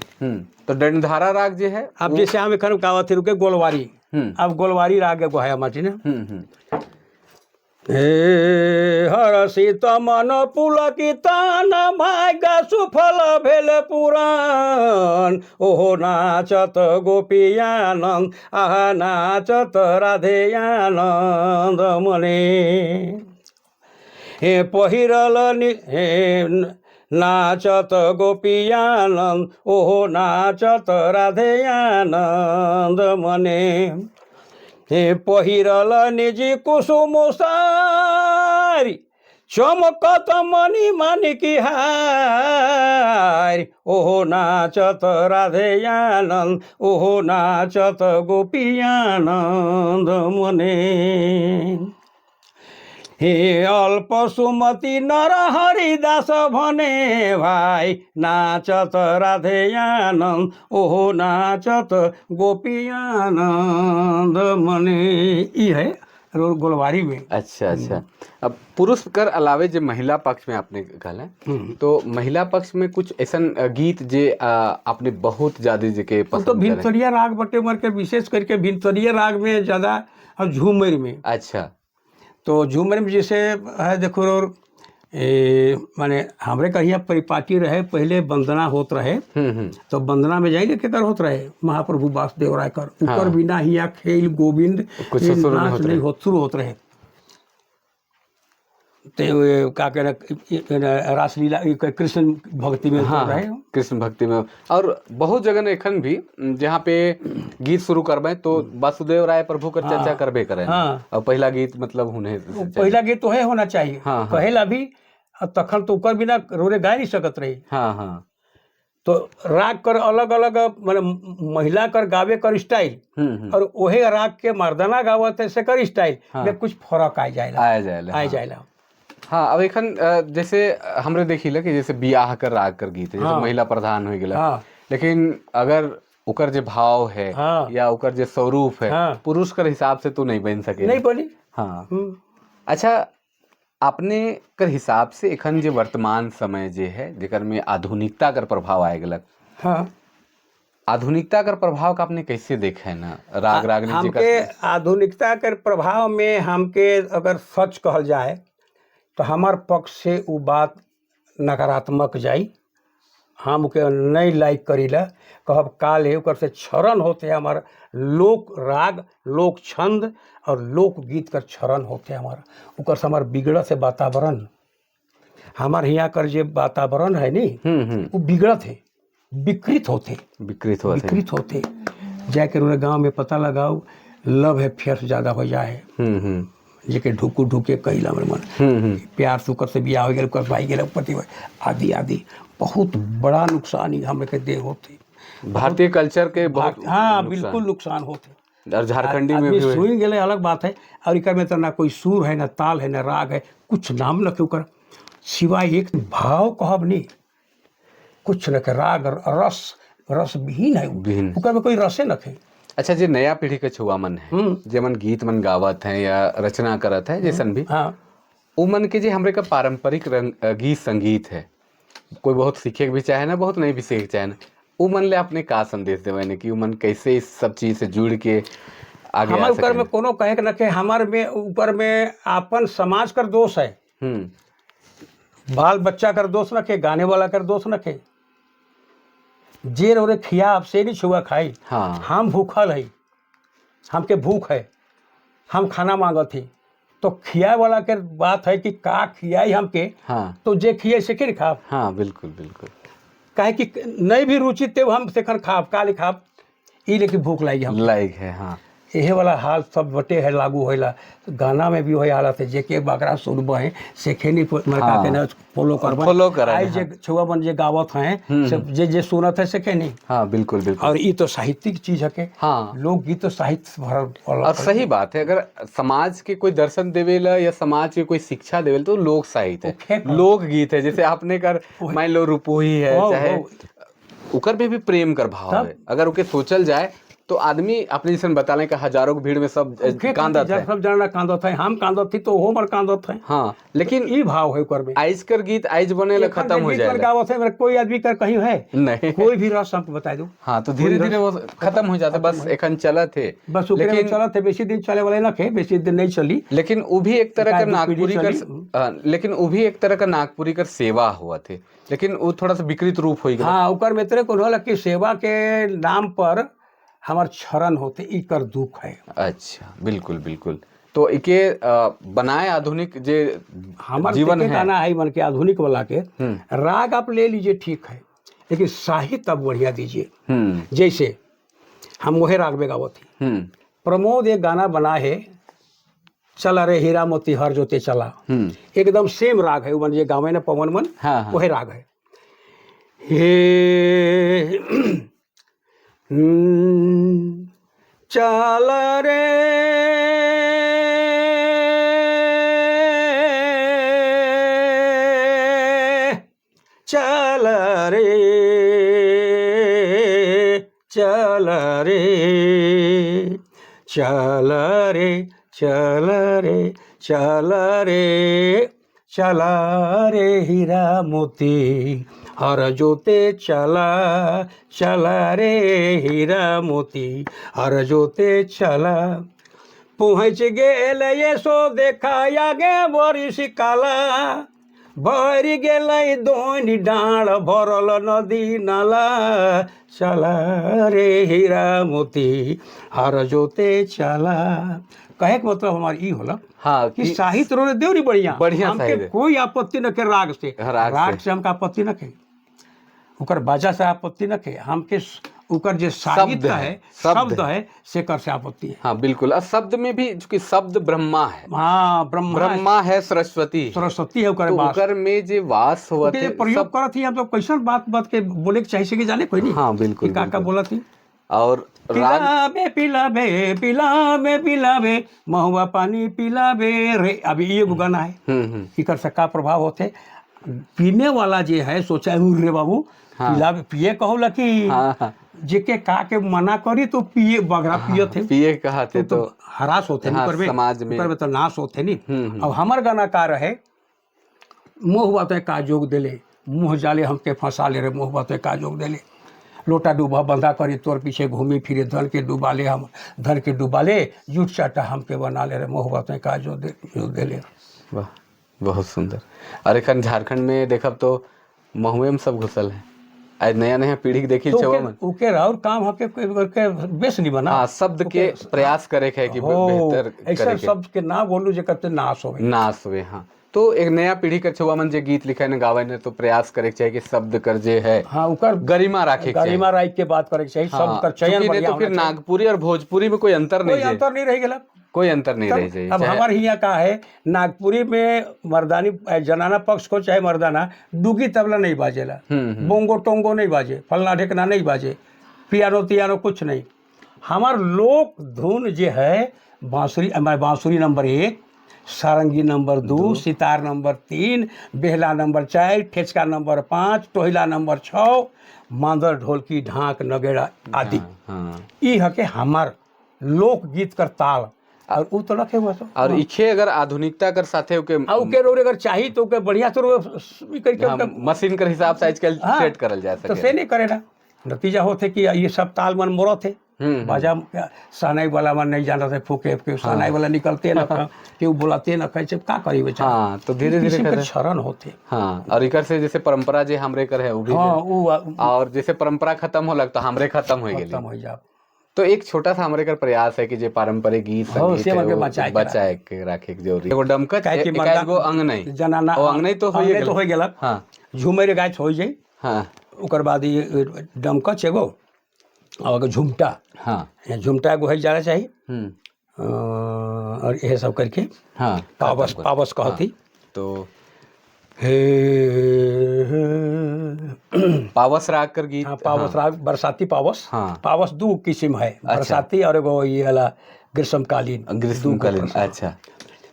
तो डेढ़धारा राग जे है, अब जैसे हम एखन गावत रुके गोलवारी। अब गोलवारी राग एगो है माटी ने। हे हरषित मन पुलकितान भाग्य सुफल भेल पुराण। ओहो नाचत गोपियानंद आहा नाचत राधे आनंद मने। हे पहिरल हे नाचत गोपियानंद ओहो नाचत राधे आनंद मने। हे पहिरल निजी कुसुम सारी चमकत मणि मानिकी हारी ओहो नाचत राधे आनंद ओहो नाचत गोपियानंद मने हे अल्प सुमति नर हरिदास भने भाई नाचत राधे आनंद ओहो नाचत गोपियानंद मने ई है गोलवारी में। अच्छा अच्छा। अब पुरुष कर अलावे जो महिला पक्ष में आपने कहला तो महिला पक्ष में कुछ ऐसा गीत जे आपने बहुत ज्यादा जगह तो पसंद करे? भिनसरिया राग बटे मर के विशेष करके भिनसरिया राग में ज़्यादा और झूमर में। अच्छा। तो झूमर में जैसे है देखो माने हमरे कहिया परिपाटी रहे पहले वंदना होत रहे तो वंदना में जाइए केकर होत रहे महाप्रभु वासुदेव राय कर ऊपर बिना हिया खेल गोविंद कुछ ये शुरू नाच नहीं होत शुरू होत रहे तो का कहना रासलीला कृष्ण भक्ति में हाँ रहे कृष्ण भक्ति में। और बहुत जगह एखन भी जहाँ पे गीत शुरू करबे तो वासुदेव राय प्रभु का चर्चा करबे करे। और पहला गीत मतलब होने पहला गीत तो है होना चाहिए। कहेला भी तखन तो ऊपर बिना रोरे गा नहीं सकत रही। हाँ हाँ। तो राग कर अलग अलग मतलब महिला कर गावे कर स्टाइल और वही राग के मर्दाना गावत से कर स्टाइल में कुछ फर्क आ जाएगा। हाँ अब एखन जैसे हमरे देखिले कि जैसे बियाह कर राग कर गीत है जैसे महिला प्रधान हो गया लेकिन अगर उकर जे भाव है या उकर जे स्वरूप है पुरुष कर हिसाब से तो नहीं बन सके नहीं बोली। हाँ अच्छा आपने कर हिसाब से एखन जे वर्तमान समय जे है जेकर में आधुनिकता कर प्रभाव आए गलक आधुनिकता कर प्रभाव का आपने कैसे देखा है ना राग रागनी हमके आधुनिकता कर प्रभाव में हमके अगर सच कहल जाए तो हमार पक्ष से वो बात नकारात्मक जाई हम के नहीं लाइक करीला कहब काल है ओकर से क्षरण होते हमारा लोक राग लोक छंद और लोक गीत कर क्षरण होते हमारा ओकर से हमार बिगड़ से वातावरण हमार यहाँ कर जे वातावरण है नी वो बिगड़त है विकृत होते जाके उन्हें गांव में पता लगाओ लव है फेयर ज़्यादा हो जाए जेके ढुकू ढुके कैला में मन प्यार से से बियाह हो गया भाई गया पति आदि आदि बहुत बड़ा नुकसान ही हम के दे होते भारतीय कल्चर के बहुत हाँ बिल्कुल नुकसान होते और झारखंडी में भी सुई गए अलग बात है और इकर में तो ना कोई सुर है ना ताल है ना राग है कुछ नाम न क्यों कर सिवाय एक भाव कहब नहीं कुछ न के राग रस रस विहीन है उकर में कोई रसे न थे। अच्छा जो नया पीढ़ी के छुआ मन है जेमन गीत मन गावत है या रचना करत है जैसन भी उ मन के जे हमरे का पारंपरिक गीत संगीत है कोई बहुत सीखे के भी चाहे ना बहुत नहीं भी सीखे चाहे ना उ मन ले आपने का संदेश देवे ने कि उ मन कैसे इस सब चीज से जुड़ के आगे हमारे ऊपर में कोनो कहे के नखे हमार में ऊपर में आपन समाज कर दोष है बाल बच्चा कर दोष नखे गाने वाला कर दोष नखे जे रे खिया आपसे नहीं छुआ खाई हम भूखल है हमके भूख है हम खाना मांगत थी तो खिया वाला के बात है कि का खियाई हमके तो जे खिया से के खाब। हाँ बिल्कुल बिल्कुल काहे कि नहीं भी रुचि ते हम सेखर खाब का लिखाब ई लेकिन भूख लागी हम लाइक है। हाँ यही वाला हाल सब बटे है लागू होला गाना में भी वही हालत है जेके बकरा सुनब है सेखे नहीं मरका के ना फॉलो कर आई जे छुआ बन जे गावत हैं सब जे सुनत है सेखे नहीं। हाँ बिल्कुल बिल्कुल। और ये तो साहित्यिक चीज है के लोक गीत तो साहित्य भरल और सही बात है अगर समाज के कोई दर्शन देवेला या समाज के कोई शिक्षा देवेला तो लोक साहित्य है लोक गीत है जैसे आपने कर मान लो रुपोही है चाहे उकर में भी प्रेम कर भाव है अगर उके सोचल जाए तो आदमी अपने जैसे बताने का हजारों की भीड़ में सब कांदत है सब जानना कांदत है हम कांदत थी तो वो मर कांदत है। हाँ लेकिन ई भाव है कर में आइज कर गीत आइज बने ला खत्म हो जाए गावत है कोई आदमी कर कहीं है नहीं कोई भी रस हमको बता दो। हाँ तो धीरे धीरे वो खत्म हो जाता बस एखन चलत है बस लेकिन चलत है बेसी दिन चले वाले ना थे बेसी दिन नहीं चली लेकिन वो भी एक तरह का नागपुरी कर लेकिन वो भी एक तरह का नागपुरी कर सेवा हुआ थे लेकिन वो थोड़ा सा विकृत रूप हो गया। हाँ ऊपर में तेरे को होला कि सेवा के नाम पर हमार क्षरण होते ई कर दुख है। अच्छा बिल्कुल बिल्कुल। तो इके बनाए आधुनिक जे हमार जीवन है गाना है मन के आधुनिक वाला के राग आप ले लीजिए ठीक है लेकिन साहित्य अब बढ़िया दीजिए। जैसे हम वही राग में गावत थी प्रमोद एक गाना बना है, चला रे हीरा मोती हर जोते चला, एकदम सेम राग है, वो ये गावे ना पवन मन, हाँ, हाँ। वही राग है। हे चला रे चल रे चल रे चल रे चल रे चल रे चला रे हीरा मोती हर जोते चला, चला रे हीरा मोती हर जोते चला। पहुँच गेल ये सो देखा आगे बरिस काला, भरि गेलै दोनी डाँड भरल नदी नाला, चला रे हीरा मोती हर जोते चला। कहे के मतलब हमारी ई होला हाँ कि साहित्य रो देवरी बढ़िया हमके साहित्य। कोई आपत्ति न के राग से, राग से हमका आपत्ति न के, ओकर बाजा से आपत्ति न के, हमके ओकर जो साहित्य है, शब्द है, से कर से आपत्ति है। हाँ बिल्कुल, और शब्द में भी चूंकि शब्द ब्रह्मा है, हाँ ब्रह्मा है, सरस्वती है ओकर तो बात, ओकर में जे वास होत के प्रयोग करत ही। हम तो कैसन बात के बोले के चाहिए कि जाने कोई नहीं। हाँ बिल्कुल, का बोलत ही और राग पिलाबे पिलाबे पिलाबे महुआ पानी पिलाबे रे, अभी ये गाना है कि कर सका प्रभाव होते पीने वाला जे है, सोचा रे बाबू पिलाबे पिए कहो कि जेके का के मना करी तो पिए बगरा पिए थे, पिए कहते तो हरास होते नहीं, समाज में तो नाश होते नहीं। अब हमार गाना का रहे, मोह बाते का जोग देले मुँह जाले हमके फंसा ले रे, मोह बाते का जोग देले लोटा डूबा बंधा करी तोर पीछे घूमी फिरे, धन के डूबा ले हम धन के डूबा ले, जुट चाटा हमके बना ले रे, मोह बाते का जो देले। वाह बहुत सुंदर। और एखन झारखंड में देखब तो महुए में सब घुसल है, आज नया नया पीढ़ी के देखी तो छवा मन ओके और काम हके के बेस नहीं बना। हाँ, शब्द के प्रयास करे है कि बेहतर ऐसा शब्द के ना बोलू जे करते नाश होवे। हाँ, तो एक नया पीढ़ी के छुआ मन जे गीत लिखे ने गावे ने तो प्रयास करे चाहिए कि शब्द कर जे है, हाँ ओकर गरिमा राखे गरिमा राख के बात करे चाहिए, शब्द कर चयन बढ़िया तो फिर नागपुरी और भोजपुरी में कोई अंतर नहीं है, अंतर नहीं रह गेला, कोई अंतर नहीं रह जाए। अब हमारे यहाँ का है, नागपुरी में मर्दानी जनाना पक्ष को चाहे मर्दाना डुगी तबला नहीं बाजेला, बोंगो टोंगो नहीं बाजे, फलना ढेकना नहीं बाजे, पियानो तियानो कुछ नहीं। हमार लोक धुन जे है बांसुरी, हमारे बांसुरी नंबर 1, सारंगी नंबर 2, सितार नंबर 3, बेहला नंबर 4, ठेचका नंबर 5, टोहिला नंबर 6, मांदर ढोलकी ढाक नगेड़ा आदि। ई हके हमार लोक गीत कर ताल और उ तो रखे हुआ तो। और इखे अगर आधुनिकता कर साथे ओके रोड अगर चाहिए तो ओके बढ़िया से करके मशीन कर हिसाब से आजकल सेट करल जा सके, तो से नहीं करेगा। नतीजा होते कि ये सब ताल मन मोरो थे, बाजा सहनाई वाला मन नहीं जाना थे, फूके सहनाई वाला निकलते न केहू बोलाते न कैसे का करी बेचा। हाँ, तो धीरे धीरे क्षरण होते। हाँ, और इकर से जैसे परंपरा जे हमरे कर है वो भी, और जैसे परंपरा खत्म हो लग तो हमरे खत्म हो जा। तो एक छोटा सा हमरे कर प्रयास है कि जे पारंपरिक गीत संगीत है वो बचाए के रखे के जरूरी। एगो डमकच एगो अंग नहीं जनाना ओ अंग नहीं तो हो गेला। हां, झूमर गायत हो जाई। हां, ओकर बाद ये डमकच एगो और झुमटा। हां, झुमटा एगो है जाना चाहिए। और ये सब करके हां पावस कहती तो हे पावस राग कर गीत। हाँ, पावस राग, बरसाती पावस। हाँ, पावस 2 किस्म है, बरसाती और एगो ये वाला ग्रीष्मकालीन। अच्छा,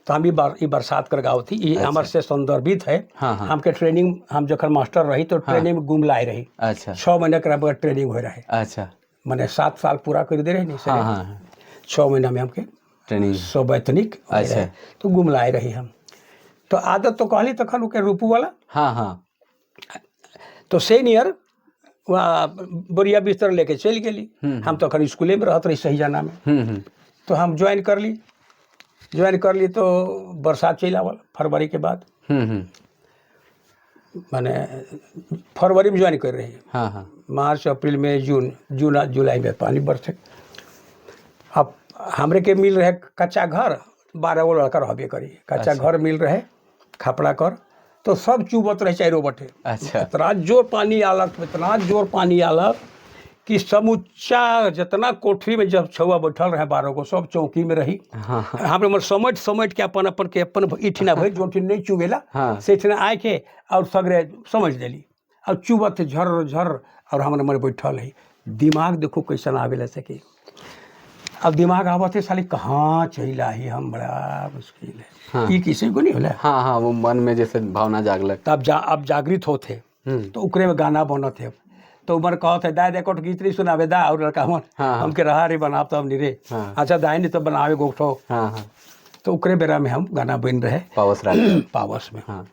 तो हम ये बरसात कर गाँव थी, ये हमारे से संदर्भित है। हाँ, हमके ट्रेनिंग, हम जब मास्टर रही तो ट्रेनिंग में गुमलाए रही। अच्छा, 6 महीने के ट्रेनिंग हो रहा है। अच्छा, मैंने 7 साल पूरा कर दे रहे नहीं सर। 6 महीना में हमके ट्रेनिंग सवैतनिक। अच्छा, तो गुमलाए रही हम, तो आदत तो कहली तखन के रूपू वाला। हाँ हाँ, तो सीनियर बढ़िया बिस्तर लेके चल गेली। हम तो अखन स्कूले में रहत रही सही जाना में। तो हम ज्वाइन कर ली तो बरसात चल आवल फरवरी के बाद। माने फरवरी में ज्वाइन कर रही। हाँ हाँ, मार्च अप्रैल में जून जुलाई में पानी बरसे। अब हमरे के मिल रहे कच्चा घर, 12 गो लड़का रहबे करी, कच्चा घर मिल रहे, खपड़ा कर तो सब चुबत रहे चारों बटे। अच्छा, इतना जोर पानी आलक कि समूचा जितना कोठरी में जब छुआ बैठल रहे 12 गो सब चौकी में रही। हाँ हाँ हम लोग समझ समझ के अपन अपन के अपन इठिना भर जो नहीं चुगेला हाँ। से इठिना आए के और सगरे समझ देली और चुबत झर झर और हमारे मन बैठल है। दिमाग देखो कैसन आवेला से कि अब दिमाग आवत है साली कहाँ चला ही हम बड़ा मुश्किल है। हाँ। ये किसी को नहीं होला। हाँ हाँ वो मन में जैसे भावना जागलक। तब अब जागृत होते तो उकरे में गाना बनत है। तो उमर कहते दाय देखो गीत नहीं सुनावे दा और लड़का मन हाँ। हमके रहा रे बनाब तो हम नहीं रे। हाँ। अच्छा दाय नहीं तो बनावे गोठो। हाँ हाँ तो उकरे बेरा में हम गाना बन रहे पावस राज। पावस में। हाँ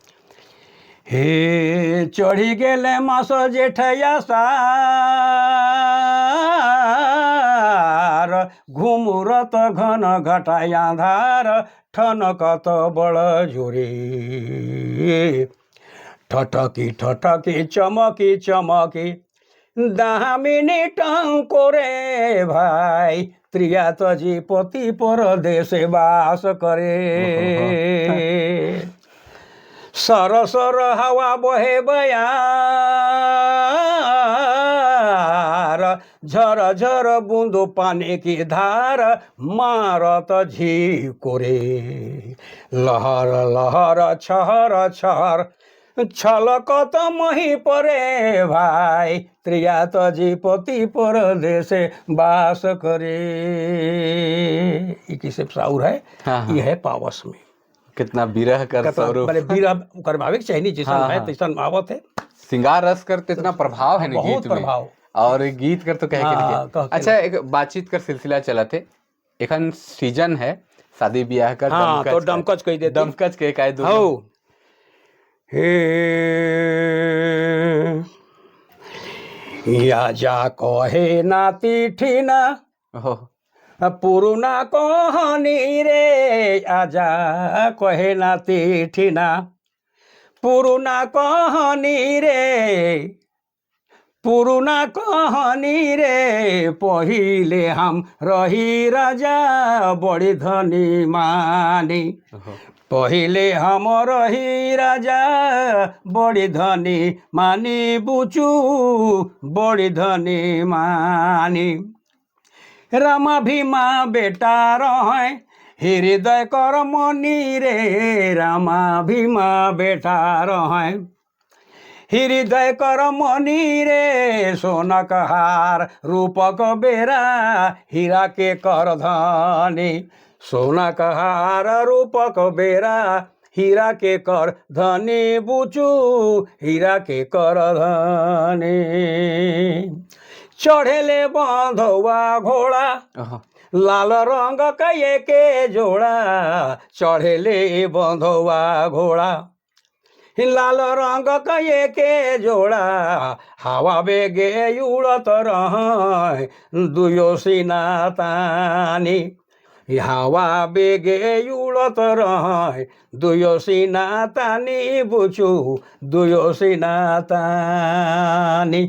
हे चढ़ी गेले मास जेठया सार घुमुरत घन घटाया धार ठनकत बड़ जोरे ठटकी ठटकी चमकी चमकी दामिनी टंकोरे भाई त्रिया तजी पति परदेशे वास करे। सर सर हवा बहे बयार झर झर बूंदो पानी की धार मारत झिकोरे लहर लहर छहर छहर छलकत मही परे भाई त्रिया तजी पति परदेशे वास करे। ये किसे साउर है। हाँ, हाँ। ये है पावस में। कितना विरह कर स्वरूप। बड़े विरह करवावे के चाहिए जैसा हाँ, है हाँ। तैसा आवत है। सिंगार रस कर तो इतना प्रभाव है ना बहुत गीत में। प्रभाव। और गीत कर तो कह के हाँ, लिखे। कह के अच्छा एक बातचीत कर सिलसिला चला थे एखन सीजन है शादी ब्याह का। हाँ तो डमकच कह देते दमकच के काय दो। हो हे या जा कहे नाती ठीना ओहो पुरुना कहानी रे आजा कहे नाती ठीना पुरुना कहानी रे पुरुना कहानी रे पहिले हम रही राजा बड़ी धनी मानी ओहो पहिले हम रही राजा बड़ी धनी मानी बुचू बड़ी धनी मानी रामा भीमा बेटा रहे हृदय कर मनी रे रामा भीमा बेटा रहे हृदय कर मनी रे सोनक हार रूपक बेरा हीरा के कर धनी सोनक हार रूपक बेरा हीरा के कर धनी बुचू हीरा के कर धनी चढ़ेले बंधवा घोड़ा ओहो लाल रंग का के जोड़ा चढ़ेले बंधवा घोड़ा लाल रंग का के जोड़ा हवा बेगे उड़त रह दुयो सीना तानी हवा बेगे उड़त रह दुयो सीना तानी बुचू दुयो सीना तानी।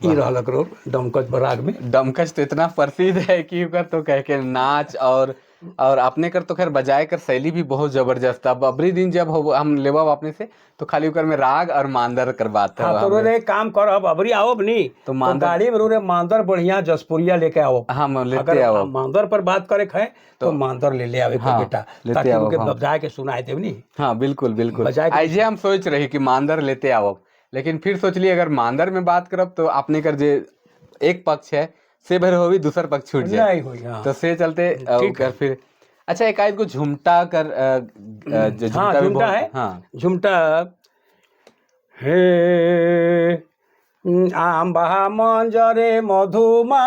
ई रहल करो डमकच बराग में। दमकच तो इतना प्रसिद्ध है कि ओकर तो कह के नाच और अपने कर तो खैर बजाए कर शैली भी बहुत जबरदस्त। अब अबरी दिन जब हम लेबा अपने से तो खाली ओकर में राग और मांदर कर बात है। हाँ तो रे काम करब अबरी आओ नहीं तो तो गाड़ी में रे मांदर बढ़िया जसपुरिया लेके आओ। हम लेते अगर आओ मांदर पर बात करे है तो मांदर ले आवे हाँ, बेटा लेते ताकि आओ उनके हम। बजाए के सुनाए देव नहीं। हाँ बिल्कुल बिल्कुल बजाए के आइजे हम सोच रही कि मांदर लेते आओ लेकिन फिर सोच ली अगर मांदर में बात करब तो आपने कर जे एक पक्ष है से भर होवी दूसर पक्ष छूट जाए नहीं होई हाँ। तो से चलते ठीक कर फिर। अच्छा एक आध को झुमटा कर जो हाँ झुमटा भी झुमटा बहुत- है हाँ झुमटा हे आंबा मंजरे मधुमा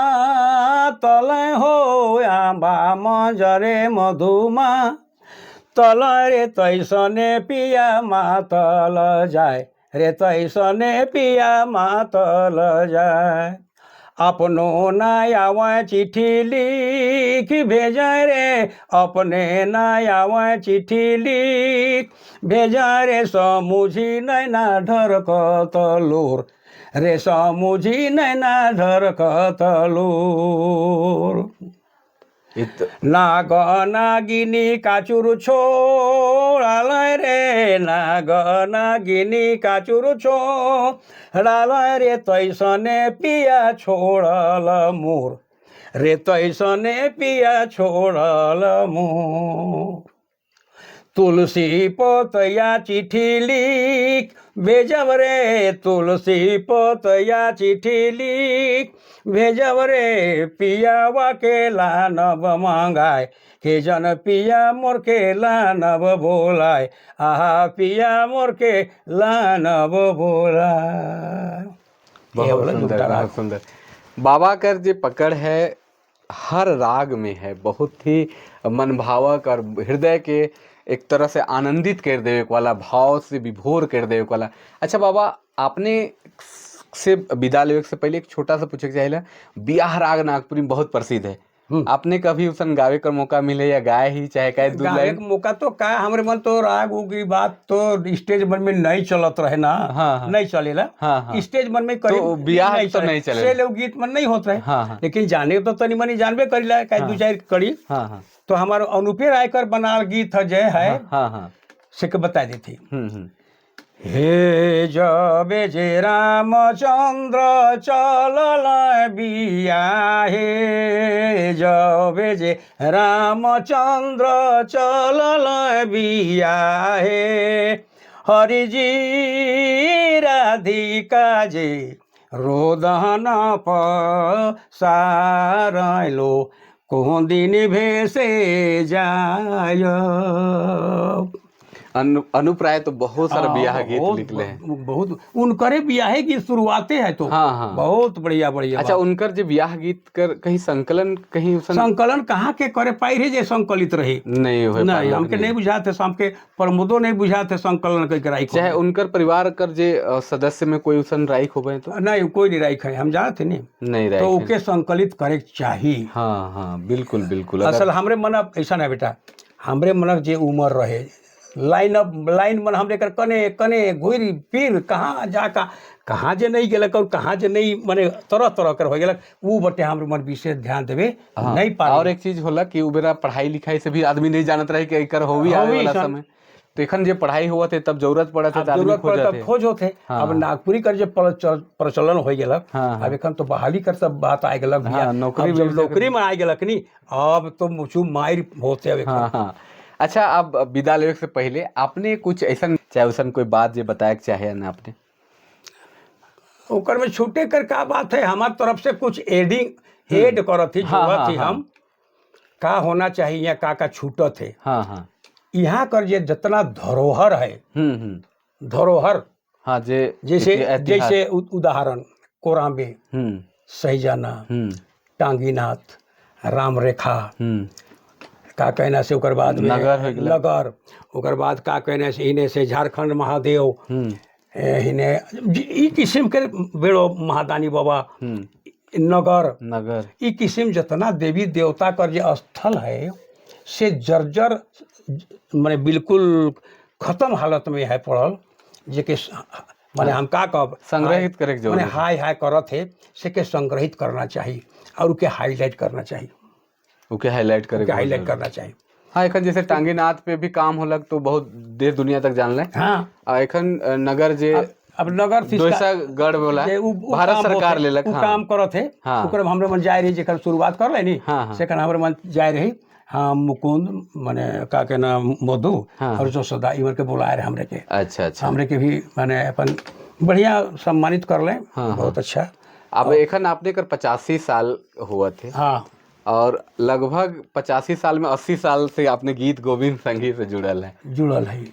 तले हो आंबा मंजरे मधुमा तल रे तैसने पिया मातल जाए रे तैसने पिया मातल जाए अपनो नया चिट्ठी लिख भेज रे अपने नया चिट्ठी लिख भेज रे समुझी नैना ढरकत लोर रे समुझी नैना ढरकत लोर। नाग नागिनी काचुर छोड़ालय रे, नाग नागिनी काचुर छोड़ालय रे, तैसने पिया छोड़ल मोर रे, तैसने पिया छोड़ल मोर। तुलसी पोतया चिट्ठी लिख भेजब रे, तुलसी पोतया चिट्ठी लिख भेजब रे, पियावा के लानब मंगाए के जन पिया मोर के लानब बोलाए, आहा पिया मोर के लानब बोलाए। बहुत सुंदर, बहुत सुंदर। बाबा कर जो पकड़ है हर राग में है, बहुत ही मनभावक और हृदय के एक तरह से आनंदित कर देवे वाला, भाव से विभोर कर देवे वाला। अच्छा बाबा, आपने से विदा लेवे से पहले एक छोटा सा पूछे चाहिए, बियाह राग नागपुरी में बहुत प्रसिद्ध है, आपने कभी उसन गावे का मौका मिले या गाए ही चाहे कहे दूध गावे का मौका तो का हमरे मन तो राग की बात तो स्टेज मन में नहीं चलत रहे ना। हाँ। नहीं चलेला। हाँ। स्टेज मन में करीब तो बियाह तो नहीं चले, से लोग गीत मन नहीं होत रहे। हाँ। लेकिन जाने तो तनी मनी जानबे करीला कई दो चार कड़ी। हाँ। तो हमारे अनुपे रायकर बनाल गीत है जय है। हाँ। से के बता देती। हे जबे जे रामचंद्र चलल बिया, हे जबे जे रामचंद्र चलल बिया, हे हरि जी राधिका जे रोदन पसारलो, कौन दिन भेसे जाय। अनुप्राय तो बहुत सारा बियाह गीत निकले हैं, बहुत उनकरे बियाह की शुरुआते है तो। हाँ। बहुत बढ़िया बढ़िया। अच्छा, उनकर जो बियाह गीत कर कहीं संकलन कहीं संकलन कहाँ के करे पाई रहे जे संकलित रहे नहीं हो, नहीं हमके नहीं बुझाते, हमके प्रमोदो नहीं बुझाते संकलन कई कराई। चाहे उनकर परिवार कर जे सदस्य में कोई उसन राइक हो गए तो नहीं, कोई नहीं राइक है, हम जानते नहीं राइक तो ओके संकलित करे चाहिए। हाँ बिल्कुल बिल्कुल। असल हमरे मन ऐसा है बेटा, हमरे मनक जे उम्र रहे लाइन मन हमरे कर कने कने घुरी फिर कहाँ जाका कहाँ जे नहीं गेलक और कहाँ जे नहीं मने तरह तरह कर हो गेलक, वो बटे हमरे मन विशेष ध्यान देवे नहीं पा। और एक चीज होला कि उबेरा पढ़ाई लिखाई से भी आदमी नहीं जानत रहे कि एकर होवी आवे वाला समय, तो एखन जे पढ़ाई हुआ थे तब जरूरत पड़ा थे, जरूरत पड़ा तब खोज होते। अब नागपुरी कर जे प्रचलन हो गेलक, अब एखन तो बहाली कर सब बात आ गेलक, नौकरी में आ गेलक नी, अब तो मुचु मार होते अब। अच्छा, अब विदा लेवे से पहले आपने कुछ ऐसा चाहे उसन कोई बात जे बताए चाहे ना आपने ओकर में छूटे कर का बात है, हमार तरफ से कुछ एड करत थी थी हम का होना चाहिए का छूटत है। यहाँ कर जे जितना धरोहर है, धरोहर जैसे उदाहरण कोरांबे, सहीजाना, टांगीनाथ, राम रेखा, का कहना से ओकर बाद में नगर, ओकर बाद का कहना से इन्हें से झारखंड महादेव, इन्हें ई किस्म के बेड़ो महादानी बाबा, नगर ई किस्म जितना देवी देवता कर जे स्थल है से जर्जर माने बिल्कुल खत्म हालत में है पड़ल, जे के माने हम का कब संग्रहित करे माने हाय करत है से के संग्रहित करना चाहिए और उके हाईलाइट करना चाहिए, ओके हाईलाइट करना चाहिए। हाँ, एखन जैसे टांगीनाथ पे भी काम होलक तो बहुत देश दुनिया तक जान ले। हाँ, एखन नगर जे अब नगर गढ़ बोला भारत सरकार लेलक काम करत है, ओकरे हमरे मन जाय रही जेकर शुरुआत कर लेनी, सेकंड हमरे मन जाय रही। हाँ, मुकुंद माने का के नाम मधु और जो सदा इवर के बुलाए रहे हमरे के। अच्छा, हमरे के भी माने अपन बढ़िया सम्मानित कर ले। बहुत अच्छा। अब एखन आपने कर 85 साल हुआ थे। हाँ, और लगभग 85 साल में 80 साल से आपने गीत गोविंद संगीत से जुड़ल है।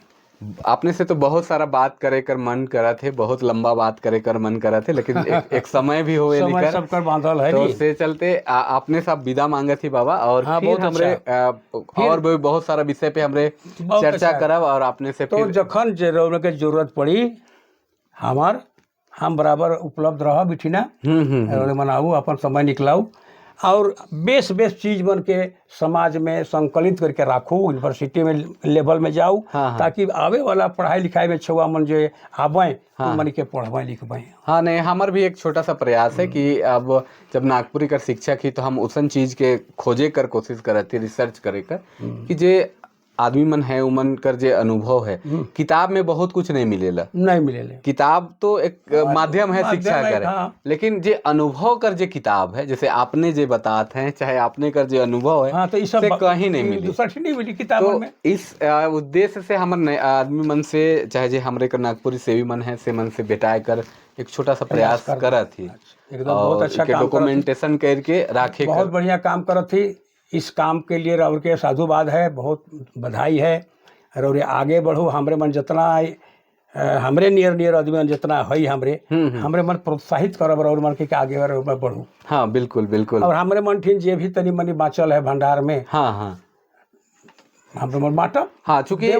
आपने से तो बहुत सारा बात करे कर मन करा थे, बहुत लंबा बात करे कर मन करा थे, लेकिन एक समय भी होए लेकर सबकर बांधल है, तो से चलते आपने सब विदा मांगे थी बाबा। और फिर हमरे और भी बहुत सारा विषय पे हमरे चर्चा करब और आपने से तो जखन के जरूरत पड़ी हम बराबर उपलब्ध रह बिठिना मनाऊ अपन समय निकलाऊ। और बेस बेस चीज बन के समाज में संकलित करके राखू, यूनिवर्सिटी में लेवल में जाऊ, हाँ। ताकि आवे वाला पढ़ाई लिखाई में छुआ मन जो आवें हाँ। तो मन के पढ़वें लिखवें। हाँ नहीं, हमार भी एक छोटा सा प्रयास है कि अब जब नागपुरी कर शिक्षक ही तो हम उसन चीज के खोजे कर कोशिश करत थी, रिसर्च करे कर कि जे आदमी मन है उमन कर जे अनुभव है, किताब में बहुत कुछ नहीं मिलेला। नहीं मिलेले। किताब तो एक माध्यम है शिक्षा माध्यम है, करे, हाँ। लेकिन जे अनुभव कर जे किताब है, जैसे आपने जे बताते हैं, चाहे आपने कर जे अनुभव है, हाँ, तो से कहीं नहीं मिली। दूसरा चीज नहीं मिली किताबों तो में। इस उद्देश्य से हमर आदमी मन से, चाहे जे हमरे कर नागपुरी सेवी मन है, से मन से बेटाए कर एक छोटा सा प्रयास करत थी, एकदम बहुत अच्छा काम करत थी। डॉक्यूमेंटेशन करके राखे बहुत कर। बढ़िया काम करत थी। इस काम के लिए और के साधुवाद है, बहुत बधाई है। और आगे बढ़ो, हमरे मन जितना हमरे नियर नियर आदमी मन जितना है हमरे मन प्रोत्साहित करब और मन के आगे बढ़ू। हाँ बिल्कुल बिल्कुल। और हमरे मन ठीक जे भी तनी मनी बाँचल है भंडार में, हाँ हाँ हमरे मन बाँटब। हाँ, चूंकि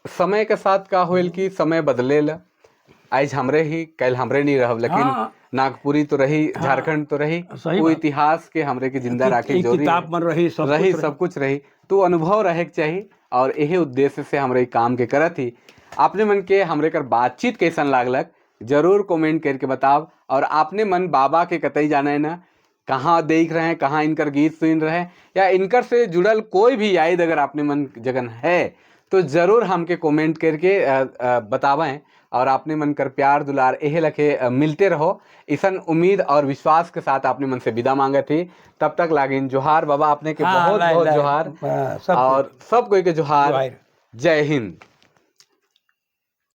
समय के साथ का होल कि समय बदलेल, आज हमरे ही कल हमरे नहीं रहब, लेकिन हाँ। नागपुरी तो रही, झारखंड तो रही, सही वो बात। इतिहास के हमरे के जिंदा राखे जरूरी किताब मन रही, सब कुछ रही, तो अनुभव रहे के चाहिए। और यही उद्देश्य से हमरे काम के करत ही। आपने मन के हमरे कर बातचीत कैसन लागलक जरूर कमेंट करके बताओ। और आपने मन बाबा के कतई जाना है ना, कहाँ देख रहे हैं, कहाँ इनकर गीत सुन रहे हैं, या इनकर से जुड़ल कोई भी याद अगर आपने मन जगन है तो जरूर हमके कमेंट करके बतावें। और आपने मन कर प्यार दुलार यही लखे मिलते रहो, इसन उम्मीद और विश्वास के साथ आपने मन से विदा मांगे थी। तब तक लागिन जोहार बाबा, आपने के बहुत बहुत जोहार, और सब कोई के जोहार। जय हिंद।